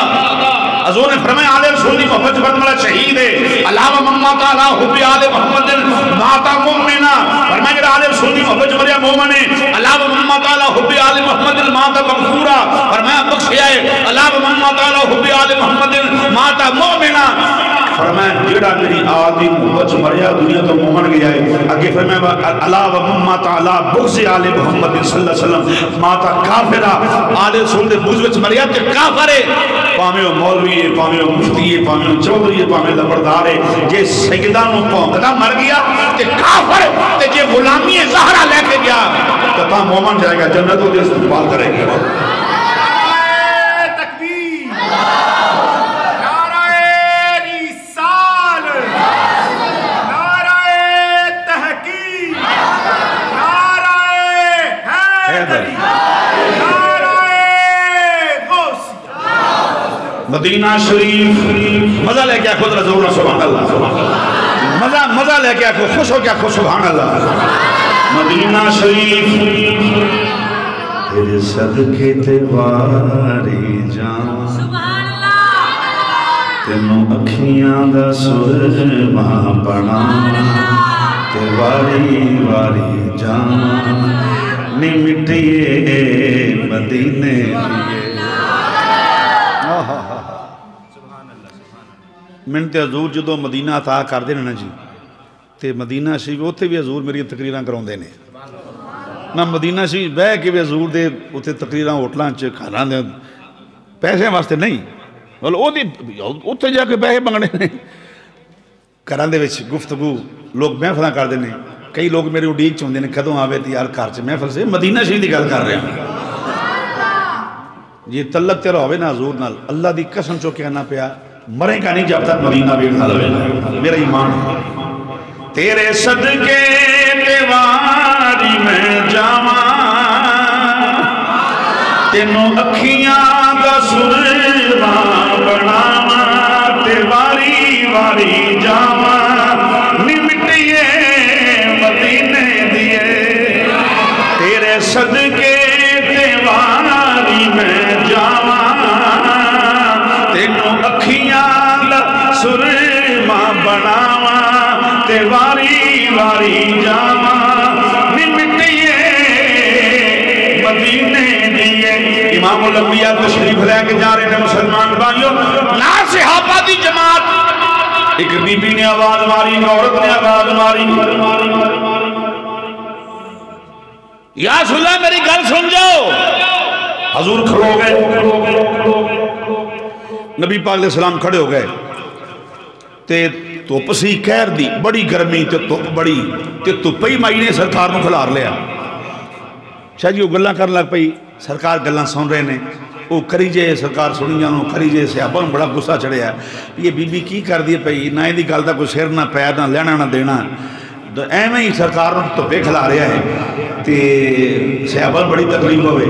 حضور نے فرمایا آل رسول دی محبت پر ملا شہید ہے علاوہ مما تعالیٰ حبی آل محمد ماتا مومنہ فرمایا کہ آل رسول دی محبت مریا مومن ہے علاوہ مما تعالیٰ حبی آل محمد ماتا مغفورہ فرمایا بخشیا ہے علاوہ مما تعالیٰ حبی آل محمد ماتا مومنہ فرمایا جڑا میری آدھی محبت مریا دنیا تو مومن گیا ہے اگے فرمایا علاوہ مما تعالیٰ بغض آل محمد صلی اللہ علیہ وسلم ماتا کافرہ آل رسول دے بغض وچ مریا تے کافر ہے پاویں مولوی ہے پاویں مفتی ہے پاویں چودھری ہے پاویں لبردار ہے جے سیدہ نو پونکدا مر گیا تے کافر تے جے غلامی زہرا لے کے گیا تے تا مومن جائے گا جنت دے استقبال کرے گا مدینہ شریف مزہ لے کے آخو رضور سبحان اللہ مزہ لے کے آخو خوش ہو کے آخو سبحان اللہ مدینہ شریف تیرے صدقے تیواری جان تینوں اکھیاں دا سرما بناواں تے واری واری جاواں نی مٹیے مدینے من تے حضور جدو مدینہ عطا کر دے نا جی تے مدینہ شریف اوتھے بھی حضور میری تقریراں کراوندے نے میں مدینہ شریف بہ کے بھی حضور دے اوتھے تقریراں ہوٹلاں چ کھانا دے پیسے واسطے نہیں بول او دی اوتھے جا کے پیسے منگنے نے گھراں دے وچ گفتگو لوگ محفلاں کردے نے کئی لوگ میرے اڈیق چ ہوندے نے کدوں آوے تے یار گھر چ محفل سے مدینہ شریف دی گل کر رہے ہیں یہ تعلق تیرا ہوئے نا حضور نال اللہ دی قسم چو کہنا پیا مرے گا نہیں جب تک مدینہ ویکھدا رہے میرا ایمان ہے تیرے صدقے دیواری میں جاواں تینوں اکھیاں دا سرما بناواں تے واری واری جاواں نی مٹیے مدینے دیے تیرے صدقے دیواری میں جاواں تینوں اکھیاں دا سرما بناواں تے واری واری جاواں نی مٹیے مدینے دیے امام الانبیاء تشریف لے کے جا رہے ہیں مسلمان بھائیوں نا صحابہ دی جماعت ایک بی بی نے آواز ماری عورت نے آواز ماری یا رسول اللہ میری گل سن جاؤ حضور کھڑو گئے نبی پاک علیہ السلام کھڑے ہو گئے تے توپ سی کہر دی بڑی گرمی تے توپ بڑی تے توپی مائی نے سرکار نو کھلار لیا شاہ جی وہ گلہ کر لگ پئی سرکار گلہ سن رہے نے وہ کری جے سرکار سنی جانو کری جے صحابہ بڑا غصہ چڑھے ہے یہ بی بی کی کر دیے پئی نہ دی گل دا کوئی سر نہ پیر نہ لینا نہ دینا ایویں ہی سرکار توپے کھلا رہا ہے تے صحابہ بڑی تکلیف ہوئے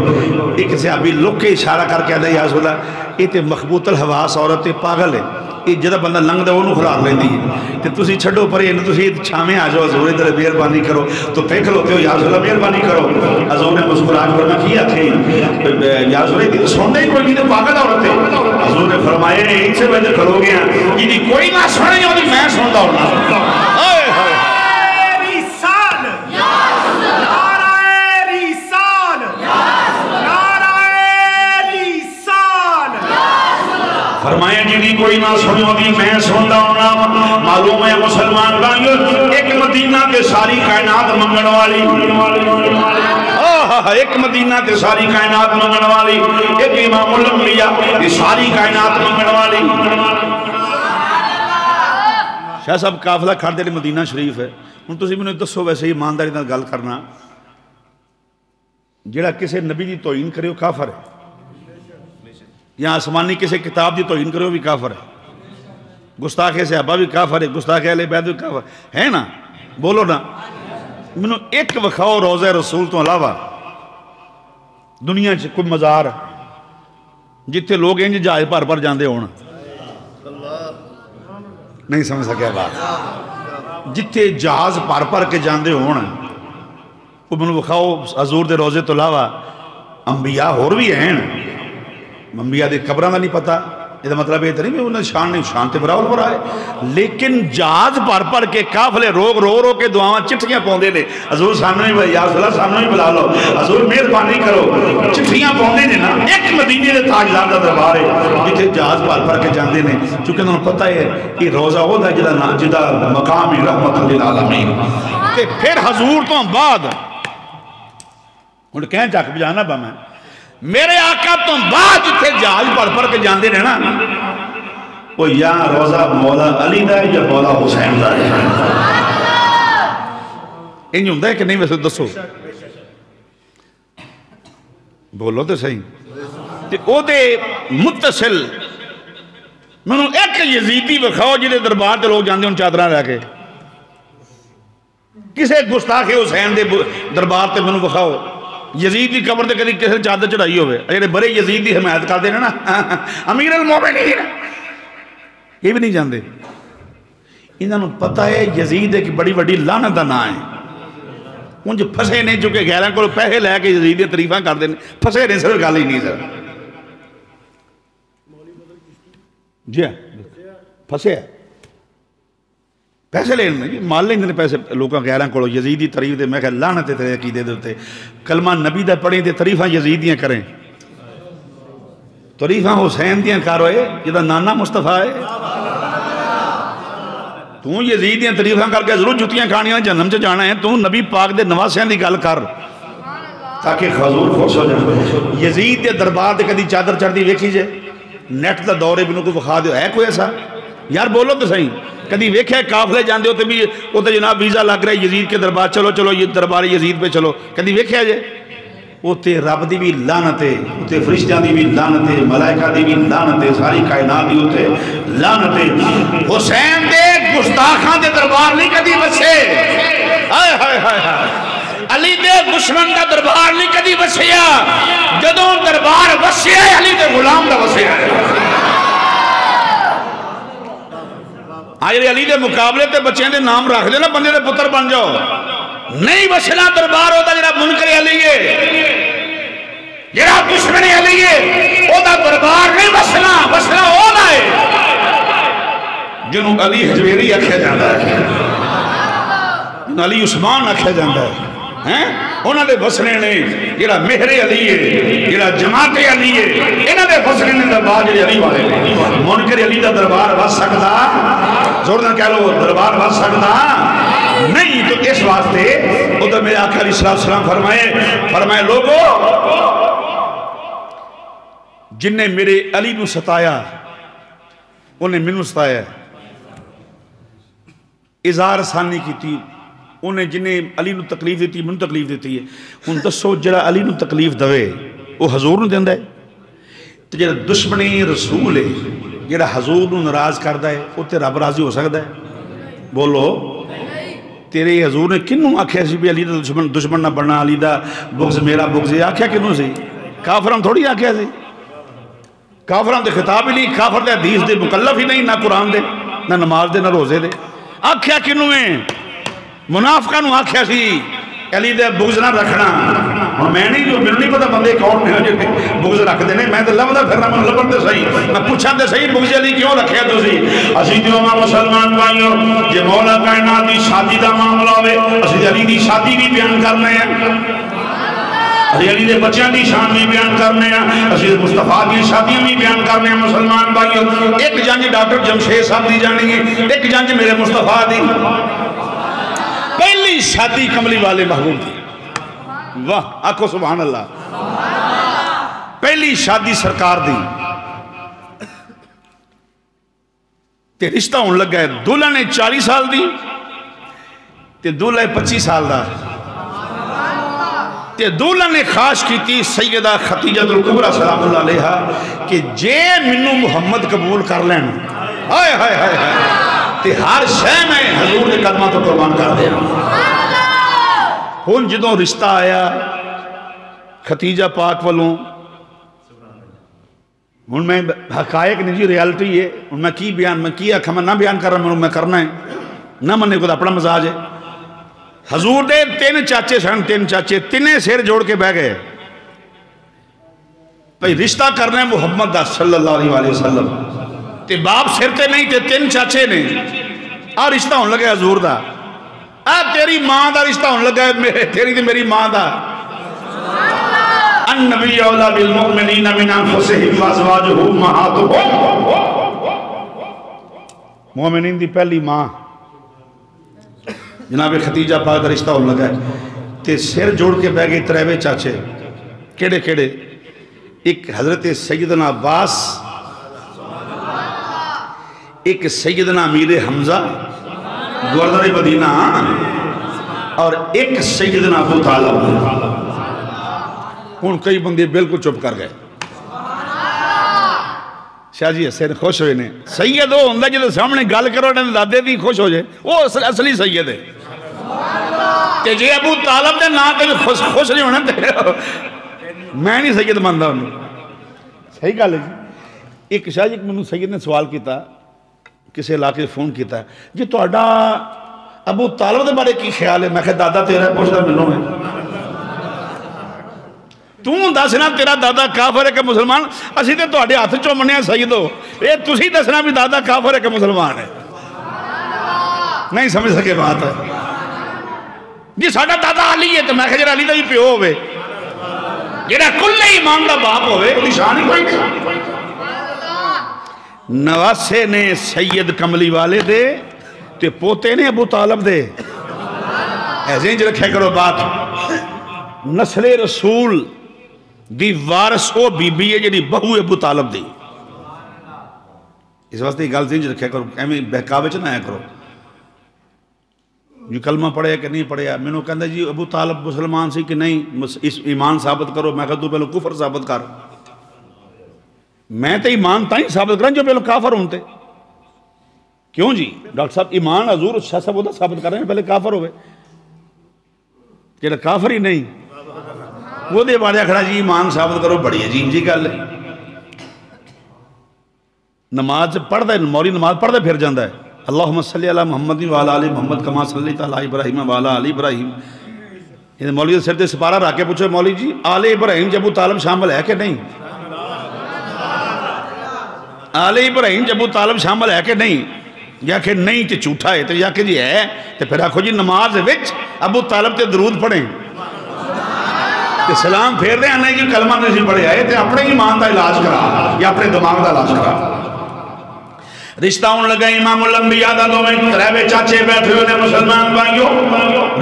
ایک صحابی لوگ کے اشارہ کر کے آدھا یا رسول اللہ یہ تے مخبوط الحواس عورت پاگل ہے یہ جدہ بندہ لنگ دے وہ کھلار لیں دی تے تسی چھڑو پر یہ تسی چھامیں آ جاؤ حضور ادھر مہربانی کرو تو پیکھ لوتے ہو یا رسول اللہ مہربانی کرو حضور نے مسکراہٹ کرنا کیا تھے یا رسول اللہ سننے ہی کوئی نہیں تو پاگل عورت ہے حضور نے فرمایا ان سے وجہ کھلو گیا یہ کوئی نہ سنے ہوتی میں سنتا ہونا فرمایا جی کوئی نہ سنو دی میں سندا ہونا معلوم ہے مسلمان بھائیو ایک مدینہ تے ساری کائنات منگن والی ایک مدینہ تے ساری کائنات منگن والی ایک امام الانبیاء تے ساری کائنات منگن والی شاہ صاحب قافلہ کھڑ دے مدینہ شریف ہے ہن تسی مینوں دسو ویسے ایمانداری نال گل کرنا جڑا کسے نبی دی توہین کرے وہ کافر ہے یا آسمانی کسی کتاب دی توہین کرے وہ بھی کافر ہے گستاخ صحابہ بھی کافر ہے گستاخ اہل بیت بھی کافر ہے نا بولو نا منو ایک وکھاؤ روضہ رسول تو علاوہ دنیا چ کوئی مزار جتھے لوگ انج جہاز بھر بھر جاندے ہون نہیں سمجھ سکیا بات جتھے جہاز بھر بھر کے جاندے ہون وہ منو وکھاؤ حضور دے روضے تو علاوہ انبیاء اور بھی ہیں انبیاء دے قبروں کا نہیں پتا یہ مطلب یہ نہیں انہوں نے شان نہیں شان تے براول پر آئے لیکن جہاز بھر بھر کے قافلے روگ رو رو کے دعاواں چٹھیاں پوندے نے حضور سامنے ہی یا رسول اللہ سامنے ہی بلا لو حضور مہربانی کرو چٹھیاں پوندے نے نا ایک مدینے دے تاجدار دا دربار ہے جتھے جہاز بھر بھر کے جاندے نے چونکہ انہوں نے پتہ ہے کہ روزہ ہوتا ہے جدا مقام رحمت للعالمین تے پھر حضور تو بعد انہوں کہیں چاک بجانا با میں میرے آقا تو بعد جتھے جہاز بھر بھر کے جاندے نے نا وہ یا روزہ مولا علی دا یا مولا حسین دا انج ہوندہ ہے کہ نہیں ویسے دسو بولو تو صحیح او دے متصل منو ایک یزیدی وکھاؤ جدے دربار دے لوگ جاندے ان چادران رہ کے کسے گستاخ حسین دے دربار تے منو وکھاؤ یزید دی قبر تے کدی کسے چادر چڑھائی ہوئے اے بڑے یزید دی حمایت کر دینا نا امیر المومنین یہ بھی نہیں جاندے انہوں پتہ ہے یزید ایک بڑی بڑی لعنت دا نام ہے ان جو پھسے نہیں چکے غیران کو پیسے لے کے یزید دی تعریفاں کر دینے پھسے نہیں سر گال ہی نہیں سر جی فسے پیسے لینے جی مال لیندے نے پیسے لوگوں غیراں کولو یزیدی تعریف دے میں کہ لعنت ہے تیرے عقیدے دے اوتے کلمہ نبی دا پڑھیں تے تعریفاں یزیدیاں کریں تعریفاں حسین دیاں کر ہوئے جدا نانا مصطفیٰ ہے تو یزیدیاں تعریفاں کر کے ضرور جتیاں کھانیاں جہنم سے جانا ہے تو نبی پاک دے نواسیاں دی گل کر تاکہ حضور خوش ہو جائے یزید دے دربار دے کدی چادر چڑھ دی ویکھی جے نیٹ دا دور بنو کو بخا دیو ہے کوئی ایسا یار بولو تو صحیح کدی ویکھے کافلے جاندے ہوتے بھی ہوتے جناب ویزا لگ رہا ہے یزید کے دربار چلو چلو یہ دربار یزید پہ چلو کدی ویکھے جے ہوتے رب دی بھی لعنت ہے ہوتے فرشتیاں دی بھی لعنت ہے ملائکہ دی بھی لعنت ہے ساری کائنات دی ہوتے لعنت ہے حسین دے گستاخاں دے دربار نہیں کدی بچے ہائے ہائے ہائے ہائے علی دے دشمن دا دربار نہیں کدی بچیا جدوں دربار وسیا علی دے غلام دا وسیا آئے علی دے مقابلے تے بچیں دے نام رکھ دے نا بندے دے پتر بن جاؤ نہیں وسنا دربار ہوتا جڑا منکر علی ہے جڑا دشمن علی ہے او دا دربار نہیں وسنا او دا ہے جنہوں علی حجویری آکھیا جاندہ ہے جنہوں علی عثمان آکھیا جاندہ ہے انہوں نے وسنے نے جڑا مہر علی ہے جڑا جماعت علی ہے انہوں نے وسنے نے دربار جڑے علی والے منکر علی دا دربار وس سکتا زوردن کہہ لو دربار وس سکتا نہیں تو اس واسطے ادھر میرے آقا علیہ السلام فرمائے لوگو جن نے میرے علی نو ستایا انہیں منو ستایا اظہار ثانی کی تھی انہیں جنہیں علی نو تکلیف دیتی منو تکلیف دیتی ہے ان دسو جڑا علی نو تکلیف دوے وہ حضور نو دیندہ ہے تو جڑا دشمنی رسول ہے جڑا حضور نو ناراض کردہ ہے وہ تے رب راضی ہو سکتا ہے بولو تیرے حضور نے کنوں آکھیا سی بھی علی دا دشمن نہ بننا علی دا بغض میرا بغض ہے آکھیا کنوں سی کافران تھوڑی آکھیا سی کافران دے خطاب ہی نہیں کافر دے حدیث دے مکلف ہی نہیں نہ قرآن دے نہ نماز دے نہ روزے دے آکھیا کنوں ہیں منافقانوں آکھیا سی علی دے بغض نہ رکھنا اور میں نہیں پتا بندے کون نے جو بغض رکھ دینے میں تو لبدا پھرنا من لبن دے صحیح میں پوچھا دے صحیح بغض علی کیوں رکھیا تو سی اسی دیو ماں مسلمان بھائیو یہ مولا کائنات دی شادی دا معاملہ ہوئے اسی علی دی شادی بھی بیان کرنے ہیں اسی علی دے بچیاں دی شان بھی بیان کرنے ہیں اسی مصطفیٰ دی شادیاں بھی بیان کرنے ہیں مسلمان بھائیو ایک جانج ڈاکٹر جمشید صاحب دی جانی ہے ایک جانج میرے مصطفیٰ دی پہلی شادی کملی والے محبوب دی واہ آکھو سبحان اللہ پہلی شادی سرکار دی تے رشتہ ہون لگا ہے دولہ نے 40 سال دی تے دولہ 25 سال دا تے دولہ نے خواہش کی تھی سیدہ خدیجہ الکبریٰ سلام اللہ علیہا کہ جے منو محمد قبول کر لین ہائے ہائے ہائے ہائے تے ہر شے میں حضور نے قدمہ تو قربان کر دیا ہون جدوں رشتہ آیا خدیجہ پاک والوں ہون میں حقائق نہیں جی ریالٹی ہے ہون میں کی بیان میں کیا کھا میں نہ بیان کر رہا میں کرنا ہے نہ مننے کو اپنا مزاج ہے حضور دے 3 چاچے سن 3 چاچے تینے سیر جوڑ کے بہ گئے بھئی رشتہ کرنا ہے محمد دا صلی اللہ علیہ وسلم تے باپ سرتے نہیں تے 3 چاچے نے آ رشتہ ہون لگے حضور دا آ تیری ماں دا رشتہ ہون لگا ہے تیری تے میری ماں دا النبی اولا بالمؤمنین من انفسہم وازواجہ امہاتہم مومنین دی پہلی ماں جناب خدیجہ پاک دا رشتہ ہون لگا ہے تے سر جوڑ کے بہ گئے 3 چاچے کیڑے کیڑے ایک حضرت سیدنا عباس ایک سیدنا امیر حمزہ گوردر مدینہ اور ایک سیدنا ابو طالب ان کئی بندے بالکل چپ کر گئے شاہ جی حسین خوش ہوئے نے سید وہ ہوندہ جدے سامنے گال کرو دادے بھی خوش ہو جائے وہ اصلی سید ہے کہ جی ابو طالب نے نا تے خوش نہیں ہونا تے میں نہیں سید ماندہ انہوں صحیح گال ہے جی ایک شاہ جی منو سید نے سوال کیتا کسی علاقے فون کیتا ہے جی تو اڈا ابو طالب دے بارے کی خیال ہے میں کہ دادا تیرا پوچھتا ملوں میں دسنا تیرا دادا کافر ہے کہ مسلمان؟ اسی تے تہاڈے ہاتھ چومنے سیدو، اے تسی دسنا بھی دادا کافر ہے کہ مسلمان ہے؟ نہیں سمجھ سکے بات ہے جی ساڈا دادا علی ہے تو میں جڑا علی دا بھی پیو ہوئے، جڑا کل ایمان دا باپ ہوئے، وہ نشان ہی کوئی نہیں۔ نواسے نے سید کملی والے دے تے پوتے نے ابو طالب دے، ایسے ہی رکھے کرو بات۔ نسل رسول دی وارث او بی بی ہے جڑی بہو ابو طالب دی، اس واسطے گل سنج رکھے کرو، ایویں بہکاوے چ نہ آیا کرو۔ جو کلمہ پڑھے کہ نہیں پڑھیا، میں نے کہا جی ابو طالب مسلمان سی کہ نہیں، اس ایمان ثابت کرو۔ میں کہا تو پہلو کفر ثابت کر۔ میں تے ایمان تائیں ثابت کریں جو پہلو کافر ہونتے۔ کیوں جی ڈاکٹر صاحب ایمان حضور شاہ صاحب ہوتا ثابت کر رہے ہیں پہلے کافر ہوئے، کہ کافر ہی نہیں وہ دے بارے کھڑا جی ایمان ثابت کرو، بڑی عجیب جی گل ہے۔ نماز پڑھتا ہے، موری نماز پڑھتا پھر جاندہ ہے، اللہم صلی علی محمد و علی آل محمد کما صلی علی ابراہیم و علی آل ابراہیم۔ یہ مولوی سر تے سپارہ رکھ کے پوچھو مولوی جی آل ابراہیم جب ابو طالب شامل ہے کہ نہیں؟ آل ابراہیم جب ابو طالب شامل ہے کہ نہیں؟ یا کہ نہیں تے جھوٹا ہے، تو یا کہ جی ہے تو پھر آکھو جی نماز وچ ابو طالب تے درود پڑھیں تے سلام پھیر دیں، نہیں جی کلمہ نہیں پڑھے آئے تے اپنے ایمان دا علاج کرا یا اپنے دماغ دا علاج کرا۔ رشتہ ان لگا امام الانبیاء دا دو میں تریوے چاچے بیٹھے ہوئے مسلمان بھائیو،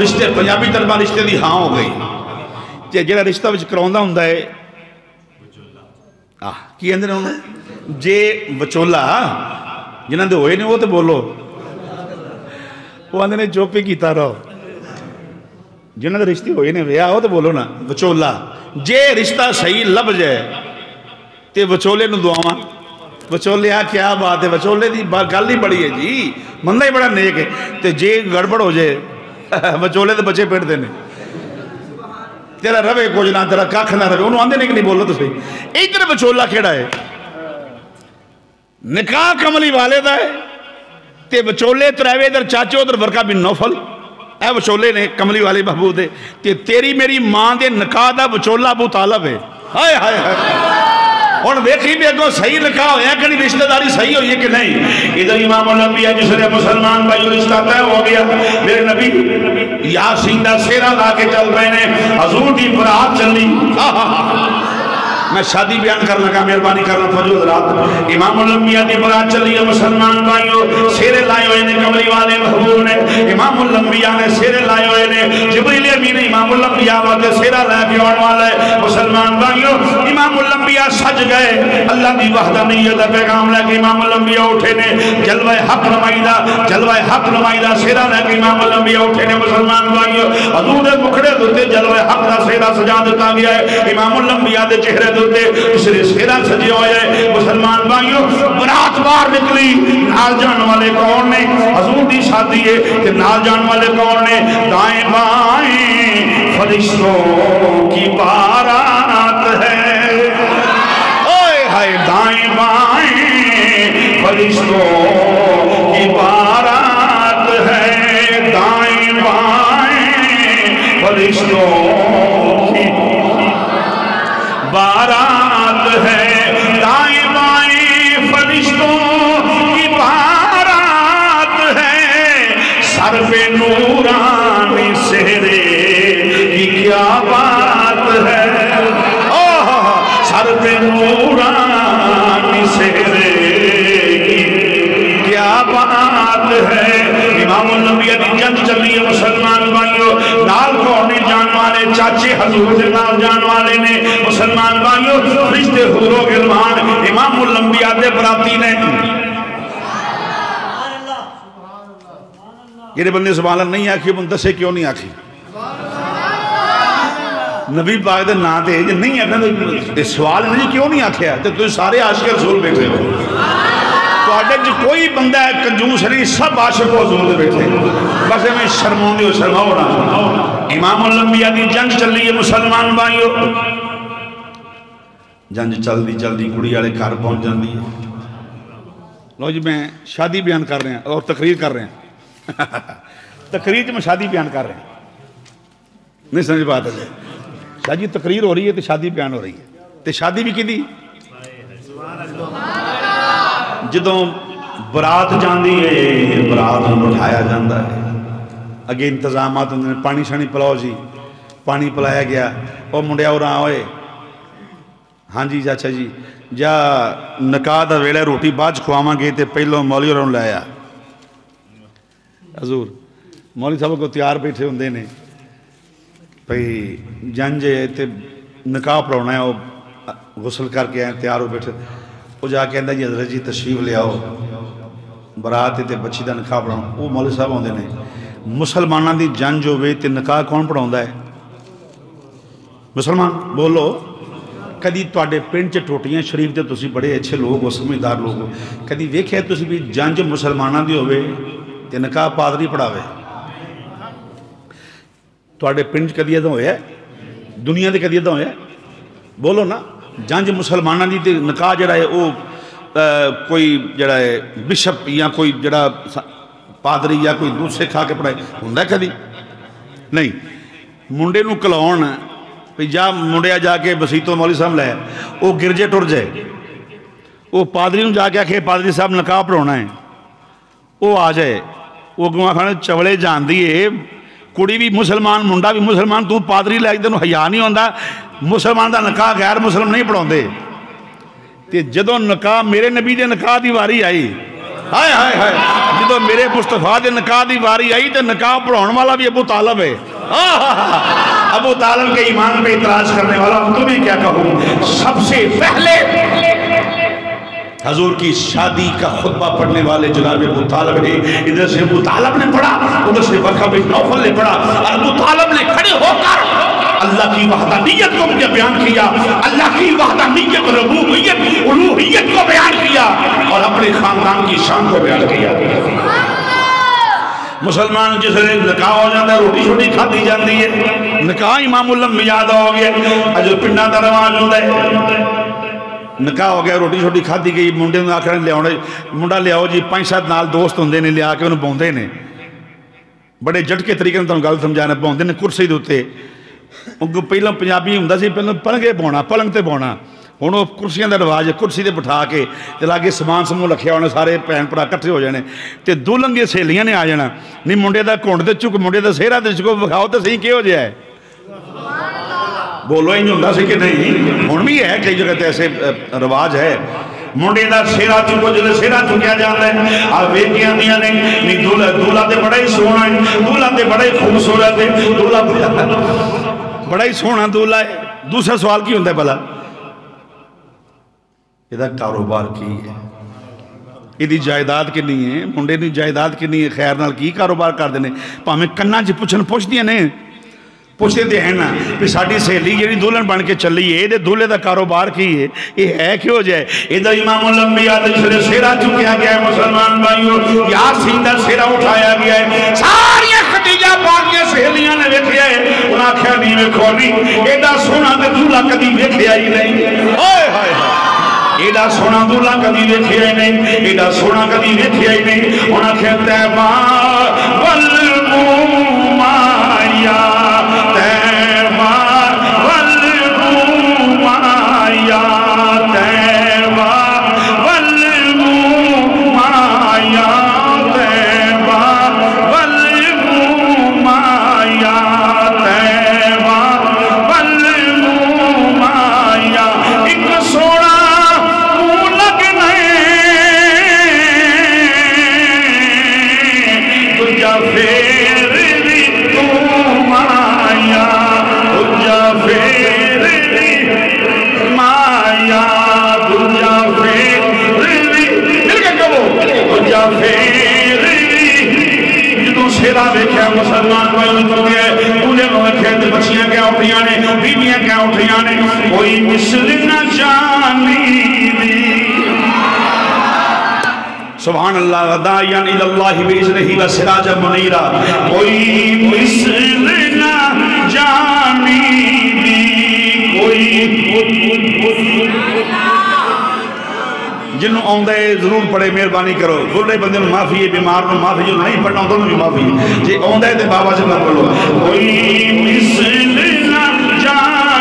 رشتے پنجابی طرفہ رشتے دی ہاں ہو گئی جیڑا رشتہ وچ کراؤندہ ہوندا ہے کی اندر انہوں جے وچولا جنہاں دے ہوئے نہیں وہ تے بولو، وہ اندر نے چوپی کیتا رہو، جنہاں دے رشتے ہوئے نہیں ویا ہو تے بولو نا وچولا۔ جے رشتہ صحیح لب جائے تے وچولے نو دعاواں، وچولے کیا بات ہے، وچولے دی گل ہی بڑی ہے جی، مندہ ہی بڑا نیک ہے، تے جے گڑبڑ ہو جائے وچولے تے بچے پیٹ دینے، تیرا روے کچھ نہ تیرا کاکھ نہ روے، انہوں آندے نہیں کہ نہیں بولو تو صحیح۔ ادھر وچولا کھیڑا ہے، نکاح کملی والے دا ہے تے وچولے تریوے ادھر چاچے ادھر ورقہ بن نوفل، اے وچولے نے کملی والے محبوب دے تے تیری میری ماں دے نکاح دا وچولا ابو طالب ہے۔ ہائے ہائے ہائے اور دیکھی بھی اگو صحیح نکاح ہویا کہ نہیں، رشتہ داری صحیح ہوئی ہے کہ نہیں۔ ادھر امام الانبیاء جس نے مسلمان بھائی رشتہ طے ہو گیا، میرے نبی یاسین دا سیرہ لا کے چل رہے ہیں، حضور دی برات چلی۔ میں شادی بیان کرنا کا مہربانی کرنا فجو حضرات، امام الانبیاء دی برات چلی ہے مسلمان بھائیو، سیرے لائے ہوئے نے کملی والے محبوب نے، امام الانبیاء نے سیرے لائے ہوئے نے، جبریل امین امام الانبیاء والے سیرہ لائے کے آن والا ہے مسلمان بھائیو۔ امام الانبیاء سج گئے، اللہ دی وحدانیت دا پیغام لے کے امام الانبیاء اٹھے نے، جلوہ حق نمائیدہ سیرہ لے کے امام الانبیاء اٹھے نے مسلمان بھائیو۔ حضور دے مکھڑے دوتے جلوہ حق دا سیرہ سجا دیتا گیا ہے، امام الانبیاء دے چہرے دوسرے سیرہ سجے ہوئے مسلمان بھائیوں۔ برات بار نکلی، نال جان والے کون نے؟ حضور دی شادی ہے کہ نال جان والے کون نے؟ دائیں بائیں فرشتوں کی بارات ہے، اوئے ہائے دائیں بائیں فرشتوں کی بارات ہے، دائیں بائیں فرشتوں کی بارات ہے، دائیں بائیں فرشتوں کی بارات ہے، سر پہ نورانی سہرے کی کیا بات ہے، سر پہ نورانی سہرے کی کیا بات ہے۔ امام الانبیاء کی جنگ چلی ہے مسلمان بھائیوں، نال کون جان والے چاچے حضور سے نال جان والے نے مسلمان بھائیوں، رشتے حضور و گرمان امام الانبیاء دے براتی نے۔ یہ بندے سبحان اللہ نہیں آکھی، منتسے کیوں نہیں آکھی؟ نبی پاک دے نا تے نہیں آکھنا سوال نہیں کیوں نہیں آکھیا؟ تو سارے عاشق رسول بیٹھے ہو، تو آڈے جو کوئی بندہ ہے کنجوس نہیں، سب عاشق حضور دے بیٹھے، بس میں شرموں دی شرما ہونا۔ امام الانبیاء دی جنگ چلی ہے مسلمان بھائیو، جنگ چل دی کڑی والے گھر پہنچ جاندی ہے۔ لو جی میں شادی بیان کر رہے ہیں اور تقریر کر رہے ہیں، تقریر میں شادی بیان کر رہے ہیں، نہیں سمجھ بات ہے شاہ جی تقریر ہو رہی ہے تو شادی بیان ہو رہی ہے، تو شادی بھی کی جدوں برات جاندی ہے، برات بٹھایا جاندہ ہے، اگے انتظامات ہوندے نے، پانی شانی پلاؤ جی، پانی پلایا گیا، او منڈیا اور ہوئے، ہاں جی چاچا جی جا نکاح دا ویلے روٹی بعد کھواواں گے تے پہلو مولوی اور لایا حضور مولوی صاحب کو تیار بیٹھے ہوندے نے بھئی جنجے تے نکاح پڑھونا ہے، وہ غسل کر کے آئے تیار ہو بیٹھے، وہ جا کے اندھا جی حضرت جی تشریف لے آؤ برات تے بچی دا نکاح پڑھاؤں، وہ مولوی صاحب ہوندے نے مسلمانہ دی جنج ہوئے تے نکاح کون پڑھاؤں ہے؟ مسلمان بولو کدی توڑے پنڈ چ ٹوٹیاں شریف تے تسی بڑے اچھے لوگ ہو، سمجھدار لوگ ہو، کدی ویکھے تسی بھی جنج مسلمانہ دی ہوئے تے نکاح پادری پڑھاوے؟ توڑے پنڈ چ کدی ایدہ ہویا ہے؟ دنیا دے کدی ایدہ ہویا ہے؟ بولو نا جنج مسلمانہ دی تے نکاح جڑا ہے وہ کوئی جڑا ہے بشپ یا کوئی جڑا پادری یا کوئی دوسرے کھا کے پڑھائے ہوندہ کدی نہیں، منڈے نو کلاؤن پہ جا منڈیا جا کے بسیتوں مولی صاحب لائے وہ گرجے ٹر جائے، وہ پادری نو جا کے آکھے پادری صاحب نکاح پڑھونا ہے، وہ آ جائے، وہ گواہ کھانے چولے جان دیئے کڑی بھی مسلمان منڈا بھی مسلمان، تو پادری لے دے نو حیاء نہیں ہوندہ، مسلمان دا نکاح غیر مسلم نہیں پڑھون دے، تے جدو نکاح میرے نبی دے نکاح دی واری آئی، ہائے ہائے ہائے جدو میرے مصطفیٰ دے نکاح دی واری آئی تے نکاح پڑھون والا بھی ابو طالب ہے، ابو طالب کے ایمان پہ اعتراض کرنے والا تمہیں کیا کہوں، سب سے پہلے حضور کی شادی کا خطبہ پڑھنے والے جناب ابو طالب نے، ادھر سے ابو طالب نے پڑھا، ادھر سے ورقہ بن نوفل نے پڑھا، اور ابو طالب نے کھڑے ہو کر اللہ کی وحدانیت کو بیان کیا، اللہ کی وحدانیت ربوبیت الوہیت کو بیان کیا، اور اپنے خاندان کی شان کو بیان کیا۔ مسلمان جس نے نکاح ہو جاتا ہے روٹی چھوٹی کھاتی جاندی ہے، نکاح امام الانبیاء دا ہو گیا، جو پنڈا دا رواج ہوتا ہے، نکاح ہو گیا روٹی چھوٹی کھاتی گئی، منڈے نے آخر لے آؤنے منڈا لے آؤ جی 5-7 نال دوست ہوندے نے، لے آکے انہوں بوندے نے بڑے جٹ کے طریقے نے گل سمجھانا، بوندے نے کرسی دوتے، ان کو پہلے پنجابی ہوندہ سی پہلے پلنگے بونا، پلنگ تے بونا، انہوں کرسیاں دا رواج ہے، کرسی تے بٹھا کے لاگے سامان سموں لکھیا ہونے سارے پہن پڑا کٹھے ہو جانے تے دولن دی سہیلیاں نے آ جانا، نہیں منڈے دا کونڈ تے چک منڈے دا سہرہ تے چکو بکھاؤ تے صحیح کیا ہو جائے، بولو ہی نہیں ہوندہ سی کہ نہیں، ہون بھی ہے کئی جگہ تے ایسے رواج ہے، منڈے دا سیرہ چکو جلے سیرہ چکیا جاندہ ہے، آپ ویکیاں دیا نہیں دولہ تے بڑا ہی سونا ہے، دولہ تے بڑا ہی خوبصورت ہے، دولہ بڑا ہی سونا دولہ ہے، دوسرا سوال کی ہوندہ ہے بھلا یہ کاروبار کی ہے، یہ جائیداد کی نہیں ہے، منڈے نہیں جائیداد کی نہیں ہے، خیر نال کی کاروبار کر دینے، پاہمیں کننا جی پوچھ دیا نہیں پوچھتے تھے ہیں نا پھر ساڑھی سہیلی یہ دولن بن کے چل رہی ہے یہ دولے دا کاروبار کی ہے یہ ہے کیوں جائے یہ امام الانبیاء دے سیرہ چکیا گیا ہے مسلمان بھائیوں یاسین دا سیرہ اٹھایا گیا ہے ساری خدیجہ باقیہ سہیلیاں نے ویکھیا ہے انہاں آکھیا نہیں ویکھو نہیں ایڈا سونا تے دولہ کدی ویکھیا ہی نہیں ہائے ہائے ایڈا سونا دولہ کدی ویکھیا ہی نہیں ایڈا سونا کدی ویکھیا ہی نہیں انہاں آکھیا تیبا والمومایا مسلمان کوئی تو گئے انہیں موقعات بچیاں کیا اٹھیاں نے بیویاں کیا اٹھیاں نے کوئی مثل نہ جانی دی سبحان اللہ ودائیاں الاللہ بیزنہی و سراج منیرہ کوئی مثل نہ جانی دی کوئی جنہوں آؤندہ ہے ضرور پڑھے مہربانی کرو بڑے بندے میں معافی ہے بیمار میں معافی جو نہیں پڑھنا ہوتا میں معافی ہے جی آؤندہ ہے تو بابا سے نہ پڑھو کوئی مثل نہ جان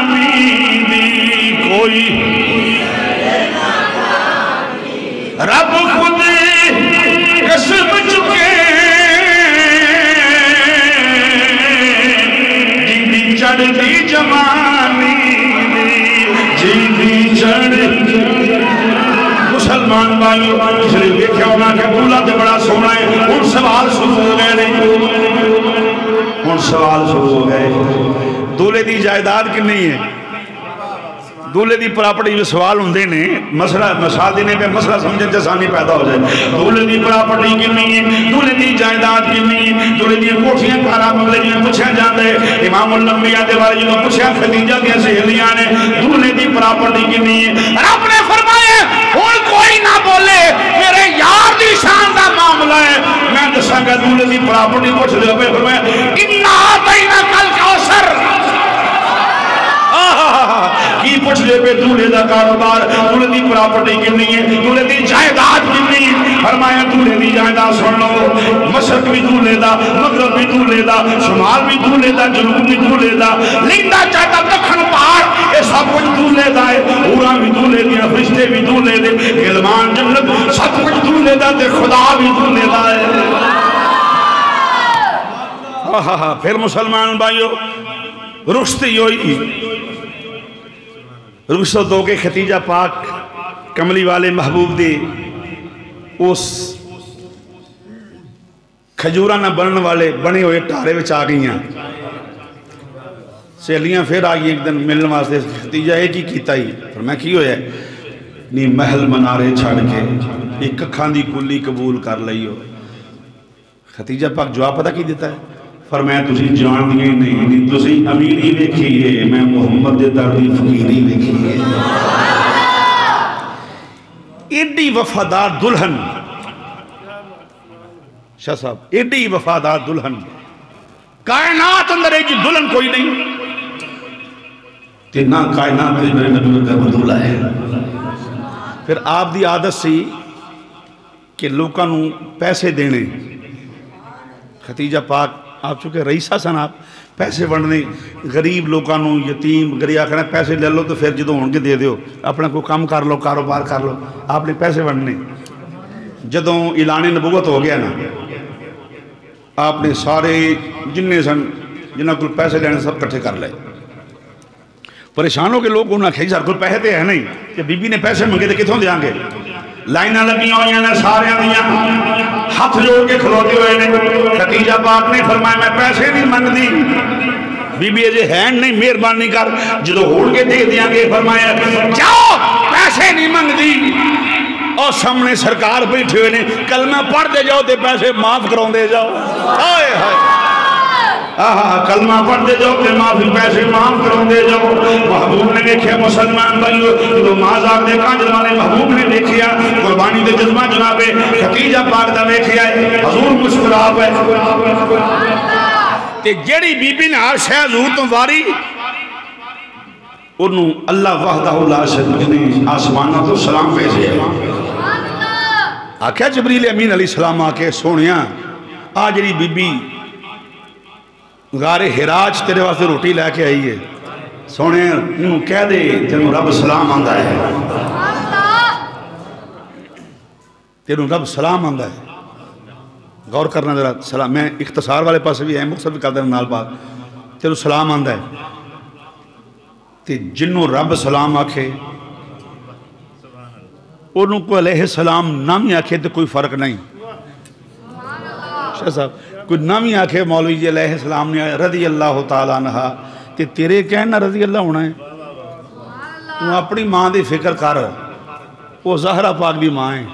مسلمان بھائیو اس لیے دیکھا ہونا کہ دولہا تے بڑا سونا ہے ان سوال شروع ہو گئے نہیں ان سوال شروع ہو گئے دولے دی جائیداد کی نہیں ہے دولے دی پراپرٹی میں سوال ہوندے نے مسئلہ مثال دینے پہ مسئلہ سمجھے جسانی پیدا ہو جائے دولے دی پراپرٹی کی نہیں ہے دولے دی جائیداد کی نہیں ہے دولے دی کوٹھیاں کارا بنگلے جنہیں پوچھا جاندے امام الانبیاء دے بارے جنہیں پوچھا خدیجہ کے سہیلیاں نے دولے دی پراپرٹی کی نہیں ہے رب نے فرمایا اور کوئی نہ بولے میرے یار دی شان دا معاملہ ہے میں دساں گا دولے دی پراپرٹی پوچھ لے پہ فرمایا اِنَّا آتَيْنَا کَالْکَوْثَرَ کی پوچھ لے پہ دولے دا کاروبار دولے دی پراپرٹی کی نہیں ہے دولے دی جائیداد کی نہیں ہے فرمایا دولے دی جائیداد سن لو مشرق بھی دولے دا مغرب بھی دولے دا شمال بھی دولے دا جنوب بھی دولے دا لیندا چاہتا دکھن پار یہ سب کچھ دولے دا ہے اوراں بھی دولے دیا فرشتے بھی دولے دے غلمان جنت سب کچھ دولے دا تے خدا بھی دولے دا ہے پھر مسلمان بھائیو رخصتی ہوئی رخصت ہو کے ختیجہ پاک کملی والے محبوب دے اس کھجورہ نہ بننے والے بنے ہوئے ٹارے وچ آ گئی ہیں سہیلیاں پھر آگئی ایک دن ملنے واسطے ختیجہ ایک ہی کیتا ہی فرمایا کی ہویا ہے نی محل منارے چھڑ کے ایک ککھاں دی کلی قبول کر لئی ہو ختیجہ پاک جواب پتہ کی دیتا ہے فرمایا تسی جان دیئے نہیں تسی امیری دیکھئے میں محمد دے دردی فقیری دیکھئے ایڈی وفادار دلہن شاہ صاحب ایڈی وفادار دلہن کائنات اندر ایک دلہن کوئی نہیں تینا کائنات میرے نبی کا بدولہ ہے پھر آپ دی عادت سی کہ لوکاں نو پیسے دینے ختیجہ پاک آپ چونکہ رئیسہ سن آپ پیسے بڑھنے غریب لوکانو یتیم گریا کرنے پیسے لے لو تو پھر جدو ہونگے دے دیو اپنا کوئی کام کر لو کاروبار کر لو آپ نے پیسے بڑھنے جدو اعلان نبوت ہو گیا نا آپ نے سارے جننے سن جنہاں کوئی پیسے لینے سب کٹھے کر لے پریشانوں کے لوگ انہاں کھئی سار کوئی پیسے تے ہیں نہیں کہ بی بی نے پیسے منگے تھے کتھوں دیاں گے لائنہ لگی ہوئی ہیں سارے دیا ہاتھ جوڑ کے کھلوتے ہوئے نے ختیجہ پاک نے فرمایا میں پیسے نہیں منگ دی بی بی اجے ہینڈ نہیں مہربانی کر جدو ہوڑ کے دے دیاں گے فرمایا جاؤ پیسے نہیں منگ دی اور سامنے سرکار بیٹھے ہوئے نے کلمہ پڑھ دے جاؤ تے پیسے معاف کروں دے جاؤ آئے ہائے کلمہ پڑھ دے جاؤ کہ معافی پیسے معاف کروں دے جاؤ محبوب نے دیکھیا مسلمان بھائیو تو مازار دے کانجل والے محبوب نے دیکھیا قربانی دے جذبہ جناب ختیجہ پاک دا دیکھیا ہے حضور مسکراب ہے تے جیڑی بی بی نے عرش ہے حضور تو واری انہوں اللہ وحدہ لا شریک نے آسمانہ تو سلام پیسے ہے آکھیا جبریل امین علیہ السلام آکے سونیاں آجری بی بی غار حراج تیرے واسطے روٹی لے کے آئی ہے سونے انہوں کہہ دے تینوں رب سلام آندہ ہے تینوں رب سلام آندہ ہے غور کرنا ذرا سلام میں اختصار والے پاس بھی ہے مقصد بھی کر دینا نال پاک تینوں سلام آندہ ہے تے جنوں رب سلام آکھے انہوں کو علیہ السلام نامی آکھے تو کوئی فرق نہیں شاہ صاحب کوئی نامی آکھے مولوی جی علیہ السلام نے رضی اللہ تعالیٰ عنہ کہ تیرے کہنا رضی اللہ ہونا ہے تو اپنی ماں دی فکر کر وہ زہرہ پاک دی ماں ہے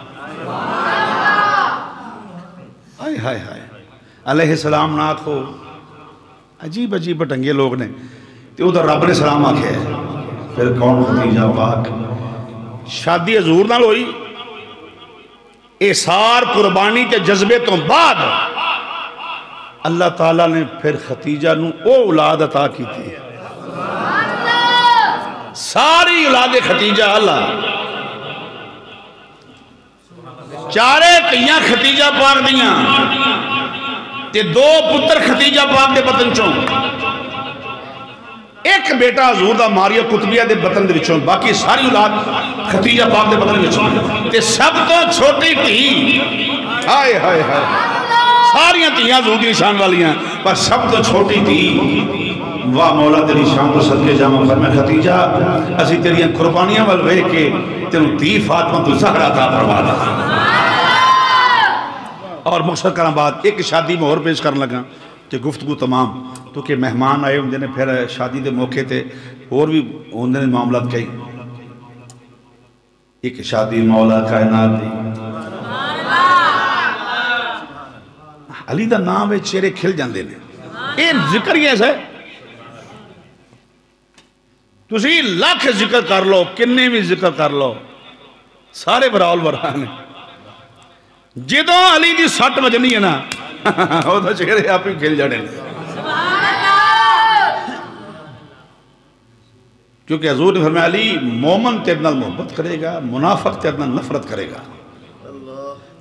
ہائے ہائے ہائے علیہ السلام نہ آکھو عجیب عجیب بٹنگے لوگ نے تو ادھر رب نے سلام آکھے پھر کون ختیجہ پاک شادی حضور نال ہوئی احسار قربانی کے جذبے تو بعد اللہ تعالیٰ نے پھر ختیجہ نو او اولاد عطا کی تھی ساری اولاد ختیجہ اللہ چارے تیاں ختیجہ پاک دیاں تے دو پتر ختیجہ پاک دے بطن چوں ایک بیٹا حضور دا ماریا قطبیہ دے بطن دے وچوں باقی ساری اولاد ختیجہ پاک دے بطن وچوں تے سب تو چھوٹی تھی ہائے ہائے ہائے ساریاں تیاں حضور کی نشان والیاں پر سب تو چھوٹی تھی واہ مولا تیری شان تو صدقے جامع فرمائے خدیجہ اسی تیری قربانیاں وال ویکھ کے تینوں تی فاطمہ تو زہرا عطا فرما دا۔ اور مقصد کرنا بات ایک شادی میں اور پیش کرنے لگا کہ گفتگو تمام تو کہ مہمان آئے ہوں نے پھر شادی دے موقع تھے اور بھی ہوں نے معاملات کئی ایک شادی مولا کائنات دی علی دا نام ہے چہرے کھل جاندے نے یہ ذکر ہی ایسا ہے تسی لاکھ ذکر کر لو کنے بھی ذکر کر لو سارے براول برانے جدوں علی دی سٹ وجنی ہے نا وہ تو چہرے آپ ہی کھل جانے کیونکہ حضور نے فرمایا علی مومن تیرے نال محبت کرے گا منافق تیرے نال نفرت کرے گا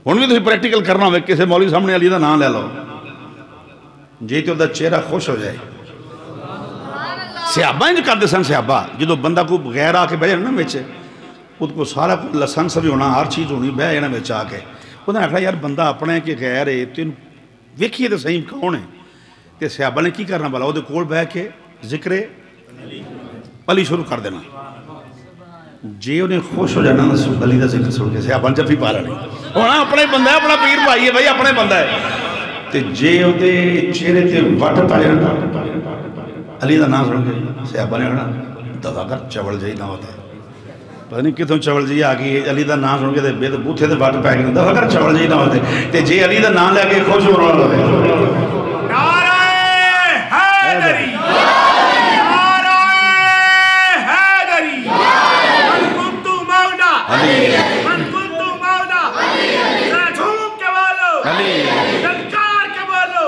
ہن بھی تسی پریکٹیکل کرنا ہوئے کسی مولوی سامنے علی دا نام لے لو جی تو دا چہرہ خوش ہو جائے صحابہ انج کر دے سن صحابہ جدو بندہ کو غیر آ کے بہ جانا نا وچ خود کو سارا لسنس بھی ہونا ہر چیز ہونی بہ جانا وچ آ کے انہوں نے کہا یار بندہ اپنے کہ غیر ہے تو ویکھیے تو صحیح کون ہے تے صحابہ نے کی کرنا بلا وہ دے کول بہ کے ذکر علی شروع کر دینا جی انہیں خوش ہو جانا علی دا ذکر سن کے صحابہ نے جفی پا لینا ہونا اپنے بندہ ہے اپنا پیر بھائی ہے بھائی اپنے بندہ ہے تے جے ہوتے چہرے تے وٹ پا جانا علی دا نام سن کے صحابہ نے کہنا دفع کر چوڑ جائی نہ ہوتا ہے پتہ نہیں کتوں چوڑ جائی آگئی علی دا نام سن کے بے بوتھے تے وٹ پا گئے دفع کر چوڑ جائی نہ ہوتے تے جے علی دا نام لے کے خوش ہو رہا ہوتا نعرہ حیدری نعرہ حیدری من کنتو مولا من کنتو مولا ذرا جھوم کے بولو للکار کے بولو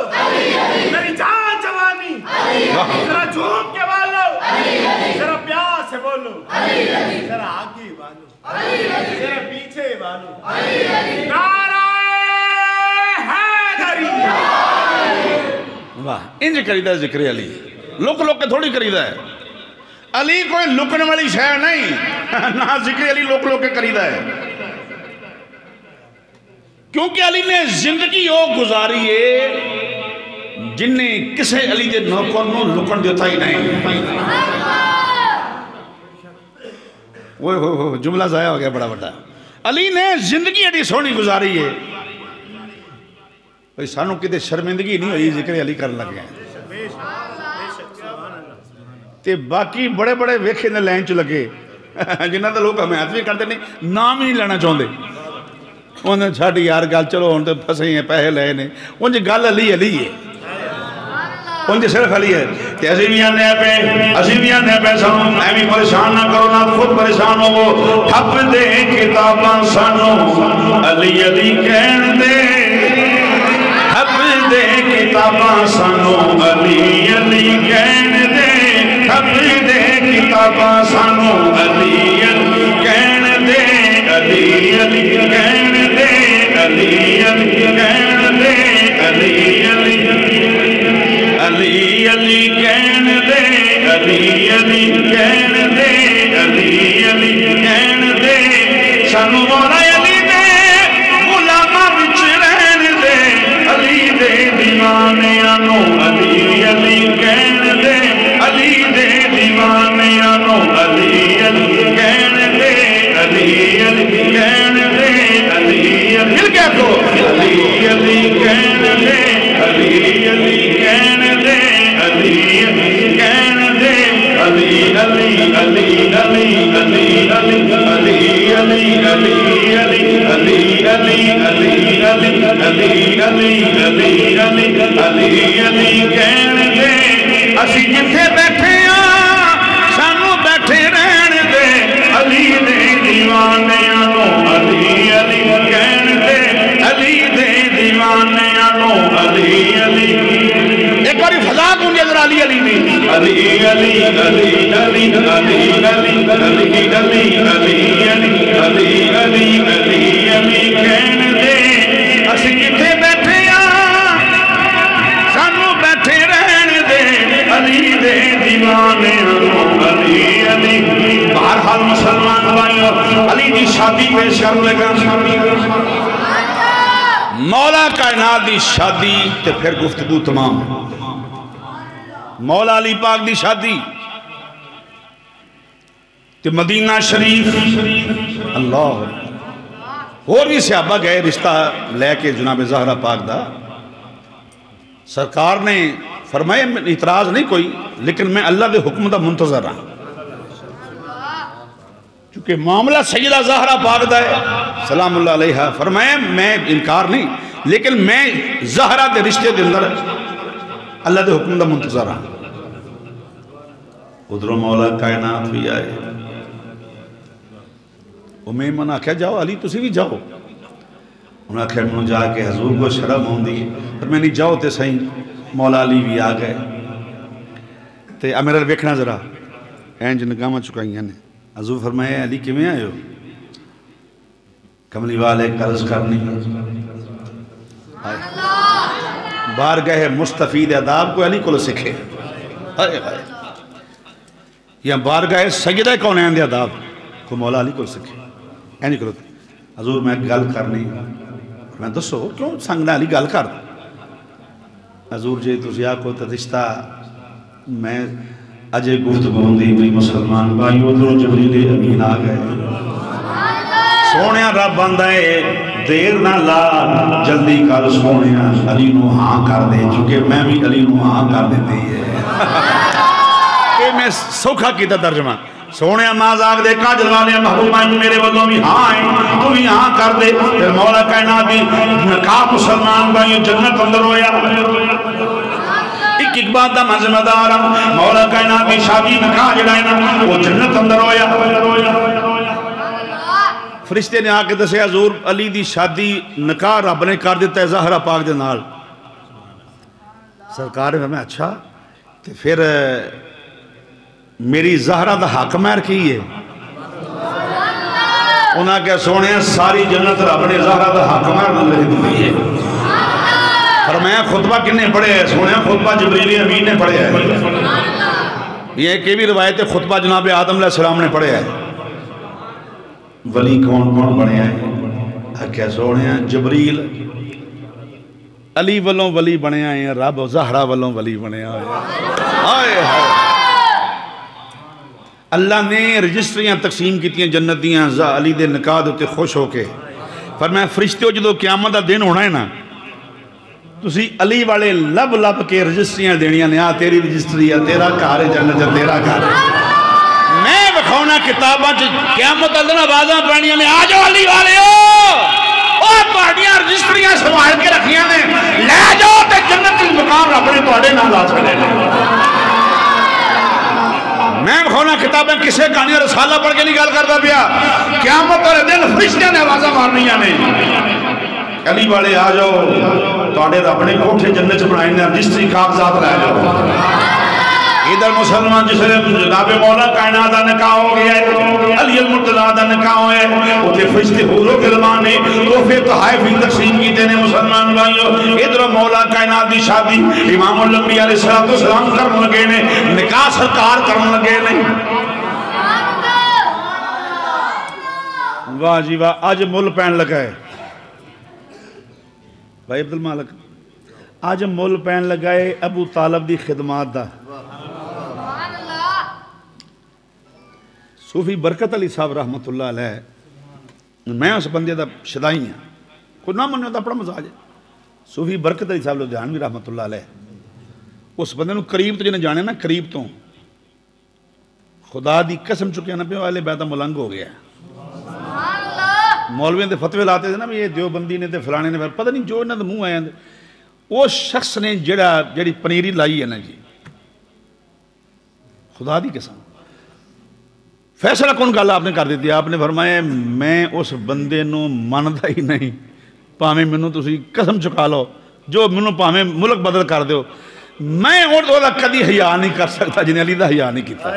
میری جان جوانی ذرا جھوم کے بولو ذرا پیار سے بولو ذرا آگے بولو ذرا پیچھے بولو نعرہ حیدری واہ انج کریدہ ذکر علی لک لک کے تھوڑی کریدہ ہے علی کوئی لکنے والی شے نہیں نہ ذکر علی لک لک کے کریدہ ہے کیونکہ علی نے زندگی وہ گزاری ہے جن نے کسے علی دے نوکر نو لکن دیتا ہی نہیں وہ جملہ ضائع ہو گیا بڑا بڑا علی نے زندگی ایڈی سونی گزاری ہے سانو کتے شرمندگی نہیں ہوئی ذکر علی کرنے لگے ہیں تے باقی بڑے بڑے ویکھے نے لائن چ لگے جنہاں دے لوگ ہمیں بھی کرتے نہیں نام ہی نہیں لینا چاہتے انہیں چھاڑی یار گل چلو ہوں تو پھسے ہیں پیسے لے نے ان جی گل علی علی ہے ان جی صرف علی ہے کہ اسی بھی آنے پہ سانو میں بھی پریشان نہ کرو نہ خود پریشان ہو وہ حب دے کتاباں سانو علی علی کہن دے حب دے کتاباں سانو علی علی کہن دے حب دے کتاباں سانو علی علی کہن دے علی علی کہن دے علی علی کہن دے علی علی علی علی کہن دے علی علی کہن دے علی علی کہن دے سانو مولا علی دے غلاماں وچ رہن دے علی دے دیوانیاں نو علی علی کہن دے علی دے دیوانیاں نو علی علی کہن دے علی علی کہن دے علی علی مل گیا تو علی علی کہن دے علی علی کہن دے علی علی کہن دے علی علی علی علی علی علی علی علی علی علی علی علی علی علی علی علی علی علی علی کہن دے اسی جتھے بیٹھے ہاں سانو بیٹھے رہن دے علی دے دیوانیاں نو علی علی کہن دے علی دے دیوانیاں نو علی علی ایک باری فضا کونجے ذرا علی علی نہیں علی علی علی علی علی علی علی علی علی علی علی علی علی کہن دے اسی جتھے بیٹھے ہاں سانو بیٹھے رہن دے علی دے دیوانیاں نو علی علی بہرحال مسلمان بھائیو علی دی شادی پیش کر لگا مولا کائنات دی شادی تے پھر گفتگو تمام مولا علی پاک دی شادی تے مدینہ شریف اللہ اور بھی صحابہ گئے رشتہ لے کے جناب زہرا پاک دا سرکار نے فرمایا اعتراض نہیں کوئی لیکن میں اللہ دے حکم دا منتظر رہا چونکہ معاملہ سیدہ زہرا پاک دا ہے سلام اللہ علیہ فرمایا میں انکار نہیں لیکن میں زہرا دے رشتے دے اندر اللہ دے حکم دا منتظر رہا ادھر مولا کائنات بھی آئے میں من آکھا جاؤ علی تسی بھی جاؤ انہوں نے آکھا میں جا کے حضور کو شرم ہوں دی پر میں نہیں جاؤ تے صحیح مولا علی بھی آگئے تے امیرہ ویکھنا ذرا اینج نگامہ چکائیں نے حضور فرمائے علی کیویں آئے ہو کملی والے قرض کرنی بارگاہ مستفید اداب کو علی کو سکھے یا بارگاہ سجدہ کونین دے اداب کو مولا علی کو سکھے اینی کرو حضور میں گل کرنی میں دسو کیوں سنگنا علی گل کر حضور جی تسی آکو تدشتہ میں اجے گفتگو دی بھی مسلمان بھائی ادھر جبریل امین آگئے سونیا رب بندائے دیر نہ لا جلدی کر سونیا علی نو ہاں کر دے چونکہ میں بھی علی نو ہاں کر دیتی ہے کہ میں سوکھا کیتا ترجمہ سونے ماز آگ دے کاجل والے محبوبہ میرے والوں بھی ہاں آئیں تو بھی ہاں کر دے پھر مولا کائنات بھی نکاح مسلمان بھائیوں جنت اندر ہویا ایک بات دا مذمہ دارا مولا کائنات بھی شادی نکاح جڑائنا وہ جنت اندر ہویا فرشتے نے آکے دسے حضور علی دی شادی نکاح رب نے کر دیتا ہے زہرا پاک دے نال سرکار نے فرمایا اچھا تو پھر میری زہرہ دا حق مہر کی ہے انہاں کیا سونے ہیں ساری جنت رب نے زہرہ دا حق مہر لے دی ہے فرمایا خطبہ کنے پڑھے ہیں سونے ہیں خطبہ جبریل امین نے پڑھے ہیں یہ ایک بھی روایت خطبہ جناب آدم علیہ السلام نے پڑھے ہیں ولی کون کون بنے ہیں کیا سونے ہیں جبریل علی والوں ولی بنے ہیں رب زہرہ والوں ولی بنے ہیں اللہ نے رجسٹریاں تقسیم کیتیاں جنت دیاں علی دے نکاح دوتے خوش ہو کے فرمایا فرشتے ہو جدو قیامت دا دن ہونا ہے نا تسی علی والے لب لب کے رجسٹریاں دینیاں نے تیری رجسٹری ہے تیرا کار ہے جنت ہے تیرا کار ہے میں بکھونا کتاباں قیامت دا دن آوازاں پڑھنیاں نے آجو علی والے ہو اور پڑھنیاں رجسٹریاں سوال کے رکھیاں نے لے جاؤ تے جنت المقام رب نے توڑے نہ لازم لے میں بکھونا کتابیں کسے کہانیاں رسالہ پڑھ کے نہیں گل کرتا پیا قیامت اور دن فرشتیاں نے آوازاں مارنیاں نے علی والے آ جاؤ توڑے اپنے کوٹھے جنت بنائیں نے رجسٹری کاغذات لے جاؤ ادھر مسلمان جس نے جناب مولا کائنات دا نکاح ہو گیا ہے علی المرتضیٰ دا نکاح ہوئے اتھے فرشتے حوروں کے زمان نے تحفے تحائف ہی تقسیم کی دینے مسلمان بھائیوں ادھر مولا کائنات دی شادی امام الانبیاء علیہ السلام کرن لگے نے نکاح سرکار کرن لگے نے واہ جی واہ آج مل پین لگا ہے بھائی عبدالمالک آج مل پین لگا ہے ابو طالب دی خدمات دا صوفی برکت علی صاحب رحمت اللہ علیہ میں اس بندے دا شدائی ہیں کوئی نہ مننے دا اپنا مزاج ہے صوفی برکت علی صاحب لدھیانوی رحمت اللہ علیہ اس بندے نو قریب تو جنہیں جانے نا قریب تو خدا دی قسم چکے ہیں نا پہ والے بیدہ ملنگ ہو گیا مولویاں دے فتوے لاتے تھے نا یہ دیوبندی نے تے فلانے نے پتہ نہیں جو انہاں دے منہ آئے ہیں وہ شخص نے جڑی پنیری لائی ہے نا جی خدا دی قسم فیصلہ کون گل آپ نے کر دیتی آپ نے فرمایا میں اس بندے نو ماندا ہی نہیں پاویں مینوں تسی قسم چکا لو جو مینوں پاویں ملک بدل کر دیو میں اور دا کدی حیا نہیں کر سکتا جنہیں علی دا حیا نہیں کیتا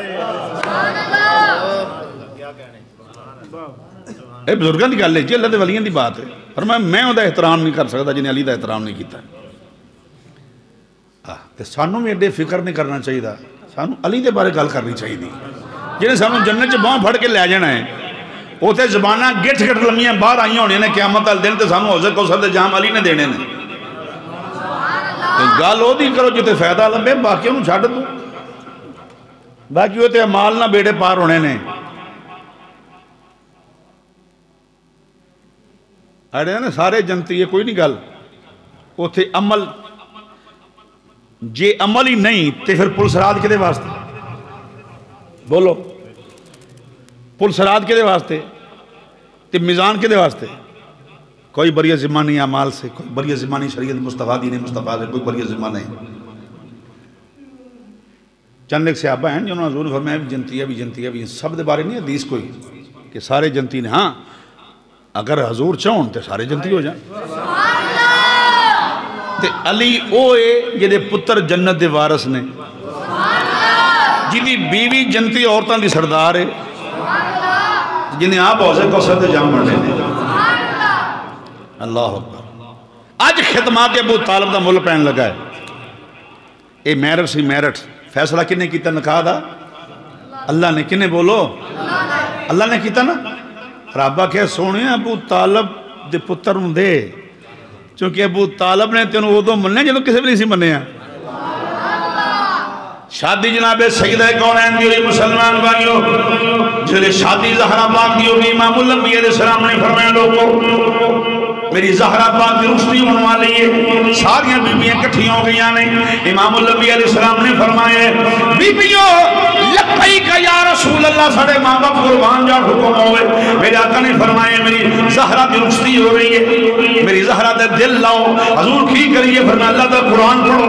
اے بزرگاں دی گل ہے جی اللہ دے ولیاں دی بات ہے فرمایا میں اوندا احترام نہیں کر سکتا جنہیں علی دا احترام نہیں کیتا تے سانوں بھی ایڈے فکر نہیں کرنا چاہیے سانوں علی دے بارے گل کرنی چاہیے جنہیں سانوں جنت چ باں پھڑ کے لے جانا ہے اوتھے زباناں گٹھ گٹھ لمیاں باہر آئیاں ہونیاں نے قیامت والے دن تے سانوں حوض کوثر دے جام علی نے دینے نے گل وہ کرو جتے فائدہ لبے، باقی انہوں چھڑ دو، باقی وہ تے مال نہ بیڑے پار ہونے نے. اڑے نا سارے جنتی ہے، کوئی نہیں گل. وہ تھے عمل، جے عمل ہی نہیں تے پھر پولیس رات کے واسطے بولو، پولیس رات کے واسطے تے میزان کے واسطے. کوئی بری ذمہ نہیں اعمال سے، کوئی بری ذمہ نہیں شریعت مصطفیٰ دین مصطفیٰ سے، کوئی بری ذمہ نہیں. چند ایک صحابہ ہیں جنہوں نے حضور نے فرمایا بھی جنتی ہے بھی سب دے بارے نہیں حدیث کوئی کہ سارے جنتی نے. ہاں اگر حضور چاہون تے سارے جنتی ہو جائیں. تے علی اوے جدے پتر جنت دے وارث نے، جنہی بیوی جنتی عورتوں دی سردار ہے، جنہیں آپ حوضے کوثر تے جام بڑھنے دے. اللہ اکبر. آج خدمات ابو طالب دا مل پہن لگا ہے. اے میرٹ سی میرٹ، فیصلہ کنے کیتا نکاح دا؟ اللہ نے. کنے بولو؟ اللہ نے کیتا نا. رابعہ کہ سونے ابو طالب دے پتر ہوں دے، چونکہ ابو طالب نے تینوں وہ دو مننے جنہوں کسے بھی نہیں سی مننے ہیں. شادی جناب سیدہ کونین دی ہوئی مسلمان بھائیو، جلے شادی زہرہ پاک دی ہوئی امام الانبیاء علیہ السلام نے فرمایا لوگو میری زہرہ پاک دی رشتی منوا لئیے. ساریاں بیبیاں کٹھی ہو گئی نے. امام الانبیاء علیہ السلام نے فرمایا بیبیوں لبیک یا رسول اللہ، ساڑھے ماں باپ قربان جا حکم ہوئے. میرے آقا نے فرمایا میری زہرہ دی رشتی ہو رہی ہے، میری زہرہ دے دل لاؤ. حضور کی کریے؟ فرمایا اللہ دا قرآن پڑھو.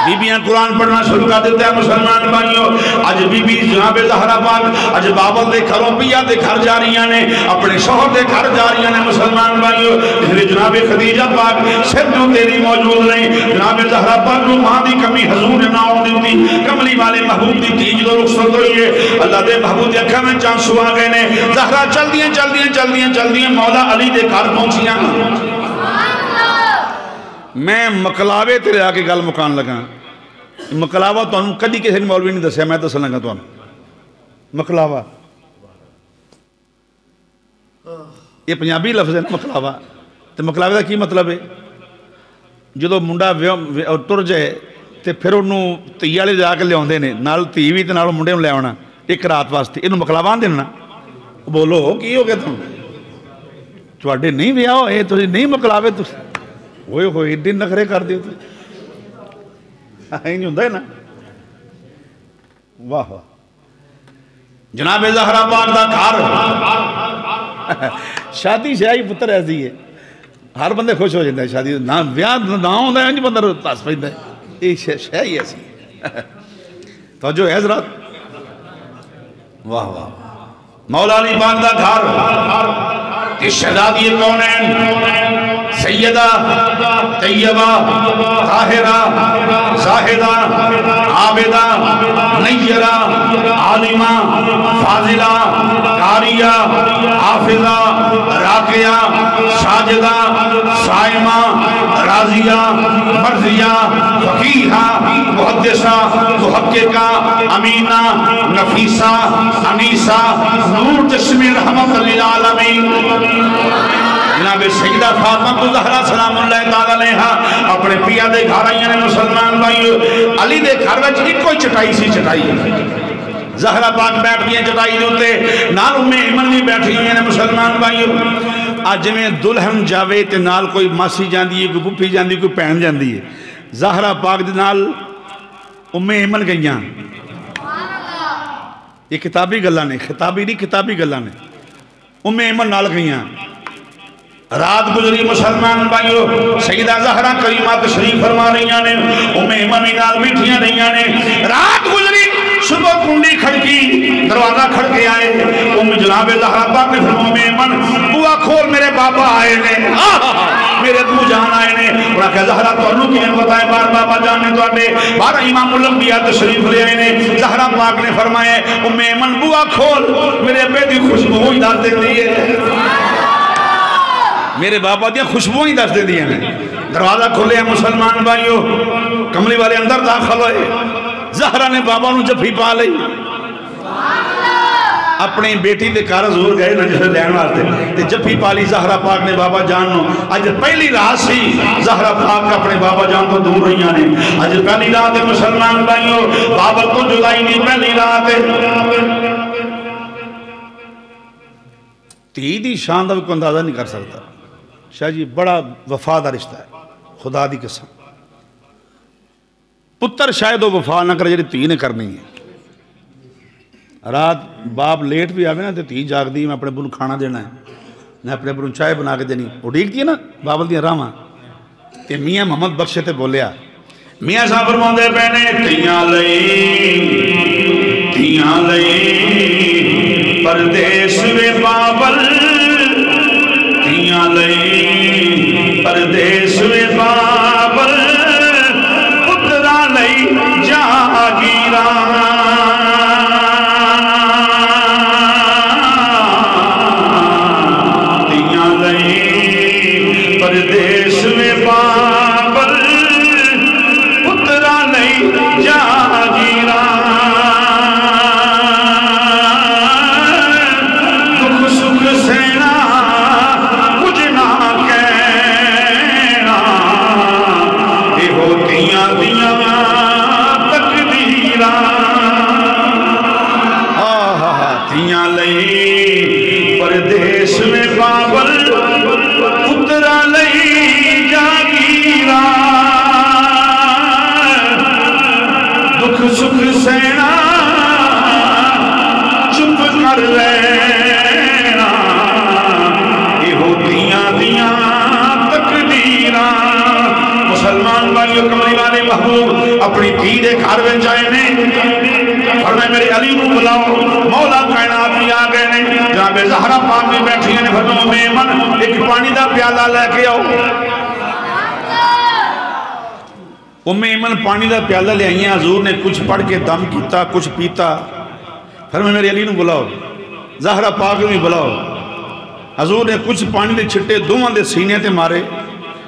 بیبیاں قرآن پڑھنا شروع کر دیتے ہیں مسلمان بھائیوں. آج بی بی جناب زہرہ پاک آج بابل دے گھروں پیا دے گھر جا رہی ہیں، اپنے شوہر دے گھر جا رہی ہیں مسلمان بھائیوں. اس لئے جناب خدیجہ پاک صرف جو تیری موجود نہیں، جناب زہرہ پاک کو ماں دی کمی حضور نے نہ ہوں دیتی. کملی والے محبوب دی تیج دو رخصت ہوئی ہے. اللہ دے محبوب دے اکھا میں چاند سوا گئے نے. زہرہ چل دیاں مولا علی دے گھر پہنچیاں. میں مکلاوے تیرے آکے گل مکان لگا. مکلاوہ تو انہوں کدی کسی نے مولوی نہیں دسیا، میں دسنا لگا تو انہوں مکلاوہ یہ پنجابی لفظ ہے مکلاوہ. تو مکلاوے دا کی مطلب ہے؟ جدو منڈا تر جائے تو پھر انہوں تھی والے جا کے لے آتے ہیں، نال تھی بھی نال منڈے لے آنا ایک رات واسطے. انہوں مکلاوہ آن دینا. بولو کی ہو گیا تم تھوڑے نہیں ویا ہوئے تو نہیں مکلاوے تو ہوئے ہوئے ایڈی نخرے کر دیو تو نہیں ہوندہ ہے نا. واہ واہ. جناب زہرہ پاک دا گھر شادی شاہی پتر ایسی ہے ہر بندے خوش ہو جاتا ہے. شادی بیاہ نہ ہوندہ ہے انج بندہ تاس پہندا ہے. یہ شاہی ایسی ہے. توجہ ہے حضرات. واہ واہ. مولا علی پاک دا گھر شہزادی کونین سیدہ طیبہ طاہرہ زاہدہ عابدہ نیرہ عالمہ فاضلہ قاریہ حافظہ راقیہ ساجدہ صائمہ راضیہ مرضیہ فقیہہ محدثہ محققہ امینہ نفیسہ انیسہ نور چشم رحمت للعالمین جناب سیدہ فاطمہ زہرا سلام اللہ تعالیٰ علیہا اپنے پیا دے گھر آئیاں نے مسلمان بھائیو. علی دے گھر وچ ایک کوئی چٹائی سی چٹائی زہرا پاک بیٹھ گئی چٹائی دوتے نال میں ایمن نہیں بیٹھی ہوئی ہیں مسلمان بھائیو. آج میں دلہن جاوے تے نال کوئی ماسی جاندی ہے، کوئی پپھی جاندی ہے، کوئی پہن جاندی ہے. زہرا پاک دے نال ایمن گئیاں. یہ کتابی گلہ نے، خطابی نہیں کتابی گلہ نے. ایمن نال گئیاں. رات گزری مسلمان بھائیو. سیدہ زہرہ کریمہ تشریف فرما رہیاں نے، ایمن بھی نال بیٹھیاں رہیاں نے. رات گزری صبح کنڈی کھڑکی دروازہ کھڑکے آئے. جناب زہرہ پاک نے فرمایا ایمن بوا کھول میرے بابا آئے نے، میرے ابو جان آئے نے. انہاں کہا زہرہ تو انہوں کی بتائے بار بابا جان نے تو آنے بارہ امام الانبیاء تشریف لے آئے نے. زہرہ پاک نے فرمایا ایمن بوا کھول میرے ابے دی خوشبو ہی دار دے دیئے، میرے بابا دیا خوشبو ہی دس دے دیا ہیں. دروازہ کھلے ہیں مسلمان بھائیو. کملی والے اندر داخل ہوئے. زہرہ نے بابا نو جفی پا لئی. اپنی بیٹی دے گھر حضور گئے نا جسے لین واسطے تے جفی پالی زہرا پاک نے بابا جان نو اج پہلی رات سی زہرا پاک اپنے بابا جان تو دور رہی نے اج پہلی رات مسلمان بھائیو بابا تو جدائی نہیں پہلی رات تھی دی شان دا بھی کوئی اندازہ نہیں کر سکتا شاہ جی بڑا وفادار رشتہ ہے خدا دی قسم پتر شاید وہ وفا نہ کرے جی تھی نے کرنی ہے رات باپ لیٹ بھی آوے نا تو تھی جاگ دی میں اپنے ابو کھانا دینا ہے میں اپنے ابو چائے بنا کے دینی وہ ڈیک دی ہے نا بابل دیا راواں تے میاں محمد بخشے تے بولیا میاں صاحب فرماندے پہنے تیاں لئی پردیس وے بابل تیاں لئی پردیس وے بابل پترا لئی جاگیراں پردیس میں بابل پترا نہیں جاگیراں دکھ سکھ سینا کچھ نہ کہنا یہ ہوتیاں دیاں تقدیراں تیاں لئی پردیس میں بابل پترا لئی جاگیراں دکھ سکھ سینا چپ کر لینا یہ ہوتیاں دیاں تقدیراں مسلمان بھائیو کملی والے محبوب اپنی دھی دے گھر میں جائے نے فرمائے میرے علی کو بلاؤ مولا کائنات بھی آگئے نے جہاں بے زہرا پاک میں بیٹھی ہیں فرمائے میمن ایک پانی دا پیالہ لے کے آؤ میمن پانی دا پیالہ لے آئیں حضور نے کچھ پڑھ کے دم کیتا کچھ پیتا فرمائے میرے علی کو بلاؤ زہرا پاک بھی بلاؤ حضور نے کچھ پانی دے چھٹے دوہاں دے سینے تے مارے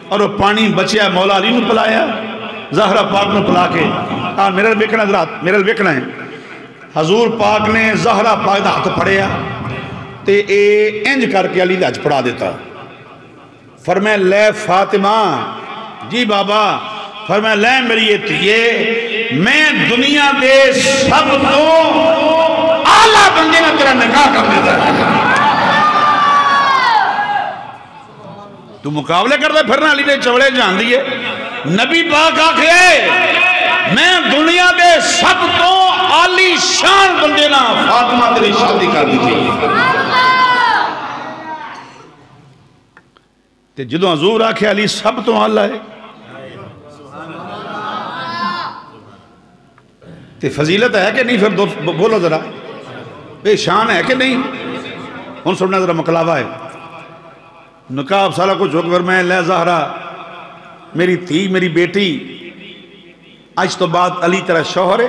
اور وہ پانی بچیا مولا علی نے پلایا زہرا پاک نے پلا کے میرے ویکنا حضرات میرے ویکنا ہے حضور پاک نے زہرا پاک دا ہاتھ پڑھیا تے اے انج کر کے علی دا ہاتھ پڑھا دیتا فرمائے لے فاطمہ جی بابا فرمائے لے میری یہ تیئے میں دنیا دے سب تو اعلیٰ بندے نے تیرا نکاح کر دیتا ہے تو مقابلے کرتا پھرنا علی نے چوڑے جان دیئے نبی پاک آکھے میں دنیا دے سب تو عالی شان بندے نا فاطمہ تیری شادی کر دی تھی تے جدو حضور آکھے علی سب تو اعلیٰ ہے تے فضیلت ہے کہ نہیں پھر بولو ذرا بے شان ہے کہ نہیں ان سننا ذرا مقلاوہ ہے نکاح افسالہ کو جو کر میں لے زہرا میری تھی میری بیٹی آج تو بعد علی تیرا شوہر ہے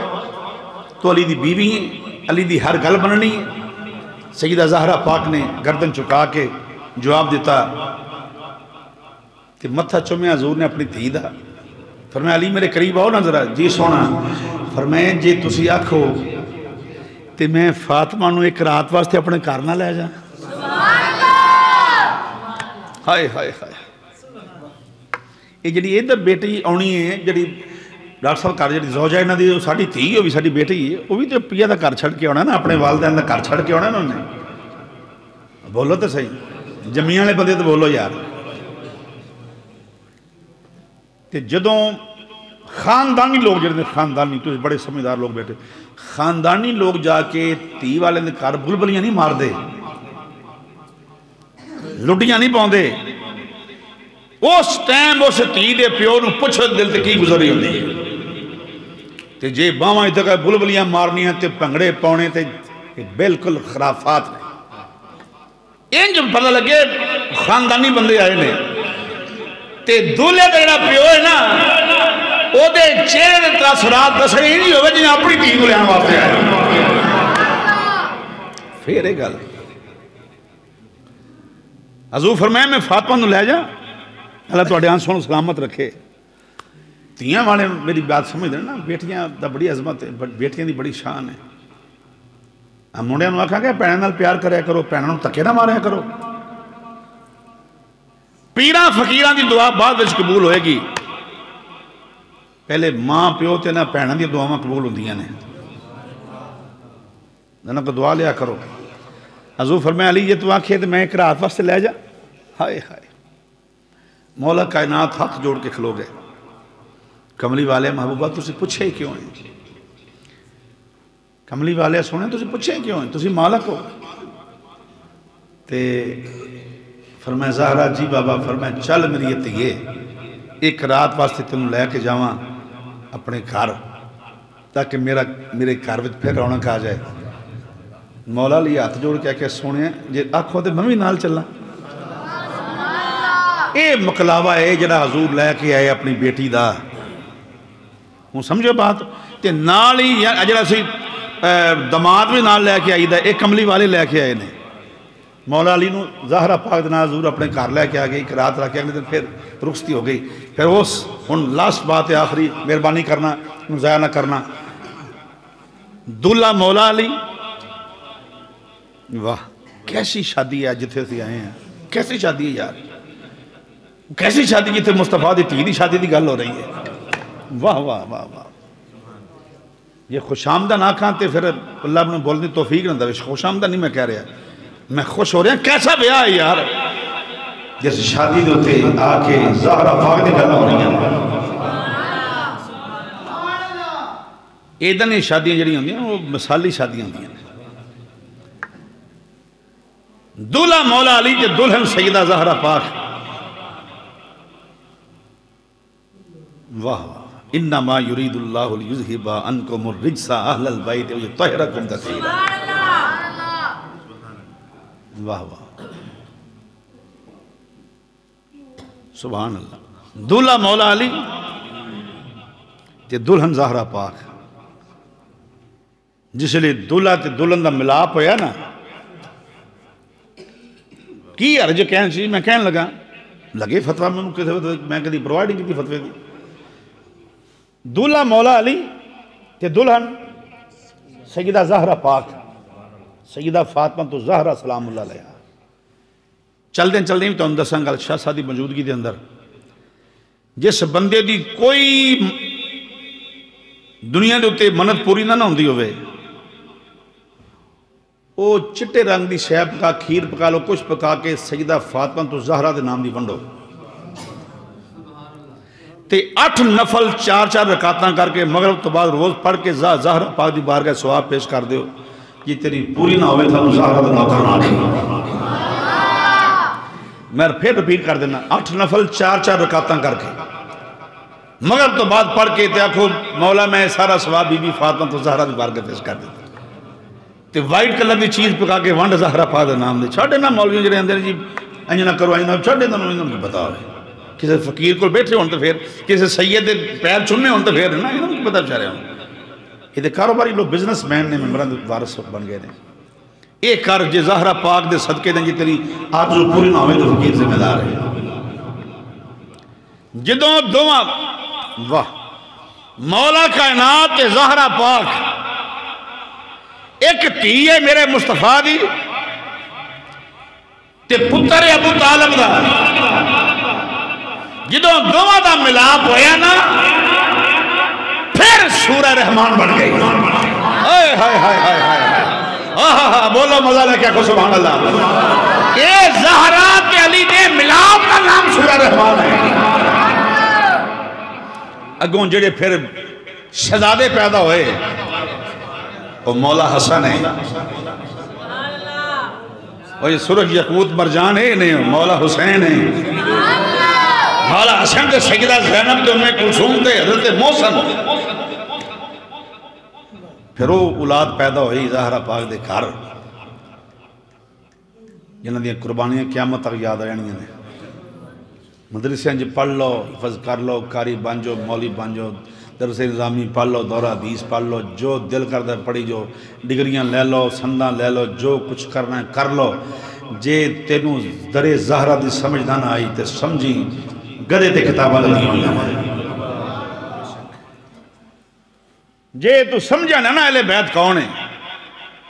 تو علی دی بیوی ہیں علی دی ہر گل بننی ہے سیدہ زہرا پاک نے گردن چکا کے جواب دیتا کہ متھا چومے حضور نے اپنی تھی دا فرمایا علی میرے قریب آؤ نا ذرا جی سونا فرمایا جی تسی آکھو تے میں فاطمہ نو ایک رات واسطے اپنے گھر نہ لے جا ہائے ہائے ہائے یہ جڑی ادھر بیٹی آنی ہے جڑی ڈاکٹر صاحب کر جڑی زوجہ انہاں دی ساڈی تھی وہ بھی ساڈی بیٹی ہے وہ بھی تو پیا دا گھر چھڑ کے آنا نا اپنے والدین دا گھر چھڑ کے آنا نا انہیں بولو تو صحیح جمیاں والے بندے تو بولو یار تے جدوں خاندانی لوگ جڑے خاندانی تو بڑے سمجھدار لوگ بیٹھے خاندانی لوگ جا کے تھی والے نے گھر بلبلیاں نہیں مار دے لٹیاں نہیں پاؤں دے اس ٹائم اس تھی دے پیو نو پوچھو دل تے کی گزری ہوندی ہے تے جے باواں ادھر کا بلبلیاں مارنیاں تے پنگڑے پاؤنے تے بالکل خرافات نے ان جب پتہ لگے خاندانی بندے آئے نے تے دولے دا جڑا پیو ہے نا او دے چہرے دے تاثرات دسنے ہی نہیں ہوئے جنہیں اپنی تھی کو لیاں واسطے آئے پھر ایک گل حضور فرمایا میں فاطمہ نو لے جا اللہ تو اڈیان سنو سلامت رکھے تیاں والے میری بات سمجھ دیں نا بیٹیاں دا بڑی عظمت ہے بیٹیاں دی بڑی شان ہے ہم منڈیاں نوں آکھاں گے بھیناں نال پیار کریا کرو، بھیناں نوں دھکے نہ ماریا کرو۔ پیراں فقیراں دی دعا بعد وچ قبول ہوئے گی، پہلے ماں پیو تے نہ بھیناں دی دعاواں قبول ہوندیاں نے۔ انہاں کو دعا لیا کرو۔ حضور فرمایا علی یہ تو آنکھے تو میں ایک رات واسطے لے جا، ہائے ہائے، مولا کائنات ہاتھ جوڑ کے کھلو گئے۔ کملی والے محبوبہ تسی پوچھے ہی کیوں ہیں؟ کملی والے سونے تسی پوچھے ہی کیوں ہیں؟ تسی مالک ہو۔ تے فرمایا زہرا جی بابا، فرمایا چل میری یہ ایک رات واسطے تنوں لے کے جاواں اپنے گھر، تاکہ میرے گھر وچ پھر رونق آ جائے۔ مولا علی ہاتھ جوڑ کے کہ سونے جے آکھو تے میں بھی نال چلنا۔ اے مقلاوہ ہے جڑا حضور لے کے آئے اپنی بیٹی دا، ہوں سمجھو بات، تے نال ہی جڑا سی دماد بھی نال لے کے آئی دا، ایک کملی والے لے کے آئے نے۔ مولا علی نو زہرا پاک دے نال حضور اپنے گھر لے کے آ گئی، ایک رات رکھ کے اگلے دن پھر رخصتی ہو گئی۔ پھر اس ہن لاسٹ بات ہے آخری، مہربانی کرنا ضائع نہ کرنا۔ دلہا مولا علی، واہ کیسی شادی ہے جتھے سے آئے ہیں، کیسی شادی ہے یار، کیسی شادی جتھے مصطفیٰ دی تھی دی شادی دی گل ہو رہی ہے۔ واہ واہ واہ واہ، یہ خوش آمدہ نہ کھانتے پھر اللہ نے بولنے توفیق نہ دے۔ خوش آمدہ نہیں میں کہہ رہا، میں خوش ہو رہا ہوں، کیسا بیاہ ہے یار، جیسے شادی دوتے آ کے زہرا پاک دی گل ہو رہی ہیں۔ ایدن یہ شادیاں جڑی ہوندی ہیں وہ مثالی شادیاں ہوندی ہیں۔ دلہا مولا علی کے دلہن سیدہ زہرا پاک، واہ انما یرید اللہ لیذھب عنکم الرجس اہل البیت ویطہرکم تطہیرا۔ واہ واہ سبحان اللہ۔ دلہا مولا علی تے دلہن زہرا پاک، جس لئے دلہا تے دلہن دا ملاپ ہویا نا، کی عرض کہنے چیز میں کہنے لگا لگے فتوہ میں کدی پرووائڈنگ کی تھی فتوے دی۔ دلہا مولا علی تے دلہن سیدہ زہرا پاک، سیدہ فاطمہ تو زہرا سلام اللہ علیہ، چل دیں تو اندر سنگل شاہ سادی موجودگی دے اندر جس بندے دی کوئی دنیا دے اتے منت پوری نہ ہوندی ہوئے، وہ چٹے رنگ دی شے پکا، کھیر پکا لو، کچھ پکا کے سیدہ فاطمہ تو زہرا دے نام دی ونڈو تے 8 نفل 4 رکعتاں کر کے مغرب تو بعد روز پڑھ کے زہرا پاک دی بارگاہ ثواب پیش کر دیو، یہ تیری پوری نہ ہوئے تھا زہرا دا نوکر نہ آکھی۔ میں پھر رپیٹ کر دینا، 8 نفل 4 رکعتاں کر کے مغرب تو بعد پڑھ کے تے آکھو مولا میں سارا ثواب بی بی فاطمہ تو زہرا دی بارگاہ پیش کر دیتا تے وائٹ کلر دی چیز پکا کے ونڈ زہرا پاک دا نام دے چھوڑے نہ مولویوں جڑے اندر جی انج نہ کرو انج نہ چھوڑے نہ انہوں نے بتا ہوئے کسی فقیر کو بیٹھے ہوں تو پھر کسی سید دے پیر چننے ہوں تو پھر نا انہوں نے پتا چاہ رہے ہوں یہ دے کاروباری لوگ بزنس مین نے ممبران وارث بن گئے ہیں۔ ایک کار جے زہرا پاک دے صدقے دیں جی تیری آرزو پوری نہ ہوئے تو فقیر ذمہ دار ہے۔ جدوں دعا واہ مولا کائنات تے زہرا پاک ایک تھی ہے میرے مصطفیٰ دی تے پتر ابو طالب دا، جدوں دعا دا ملاپ ہویا نا پھر سورہ رحمان بن گئی۔ ہائے ہائے ہائے ہائے ہائے، بولو مزہ لے کیا کو سبحان اللہ۔ اے زہرا تے علی دے ملاپ کا نام سورہ رحمان ہے۔ اگوں جڑے پھر شہزادے پیدا ہوئے وہ مولا حسن ہے، اور یہ سرخ یقوت مرجان ہے نہیں، مولا حسین ہے، مولا حسن تے سیدہ زینب تے ام کلثوم تے حضرت محسن، پھر وہ اولاد پیدا ہوئی زہرا پاک دے گھر جنہاں دیاں قربانیاں قیامت تک یاد رہنیاں نے۔ مدرسے انج پڑھ لو، حفظ کر لو، قاری بن جاؤ، مولوی بن جاؤ، درس نظامی پڑھ لو، دورہ حدیث پڑھ لو، جو دل کردہ پڑھی جو، ڈگریاں لے لو، سنداں لے لو، جو کچھ کرنا ہے کر لو، جے تینوں در زہرا دی سمجھ نہ آئی تے سمجھی گدے تے کتاباں لگی ہوئی ہیں۔ جے تو سمجھا نہ اہل بیت کون ہے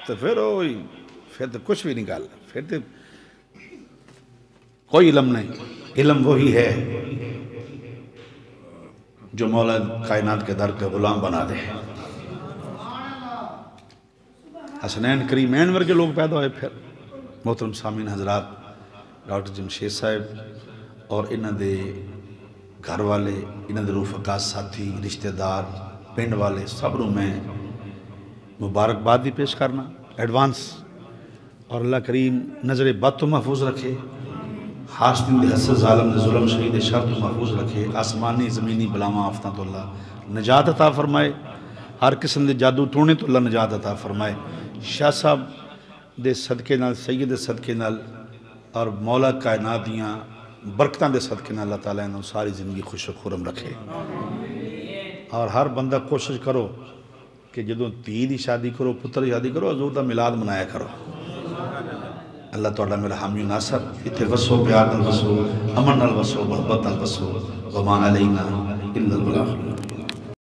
تو پھر تو کچھ بھی نہیں گل، پھر تو کوئی علم نہیں۔ علم وہی ہے جو مولا کائنات کے در کے غلام بنا دے۔ حسنین کریمین ورگے لوگ پیدا ہوئے پھر محترم سامعین حضرات، ڈاکٹر جمشید صاحب اور انہاں دے گھر والے، انہاں دے رفقا ساتھی رشتہ دار پنڈ والے سب نوں میں مبارکباد بھی پیش کرنا ایڈوانس، اور اللہ کریم نظر بد تو محفوظ رکھے، حاسدین دے حسد ظالم دے ظلم شہید دے شر تو محفوظ رکھے، آسمانی زمینی بلاواں آفتاں تو اللہ نجات عطا فرمائے، ہر قسم دے جادو ٹونے تو اللہ نجات عطا فرمائے۔ شاہ صاحب دے صدقے نال، سید دے صدقے نال اور مولا کائنات دیاں برکتاں دے صدقے نال اللہ تعالیٰ انہوں ساری زندگی خوش و خرم رکھے۔ اور ہر بندہ کوشش کرو کہ جدوں دھی دی شادی کرو، پتر دی شادی کرو، حضور دا میلاد منایا کرو۔ اللہ تعالیٰ میرا حامی و ناصر، اتھے وسو پیار نال وسو، امن نال وسو، محبت نال وسو، وما علینا الا البلاغ۔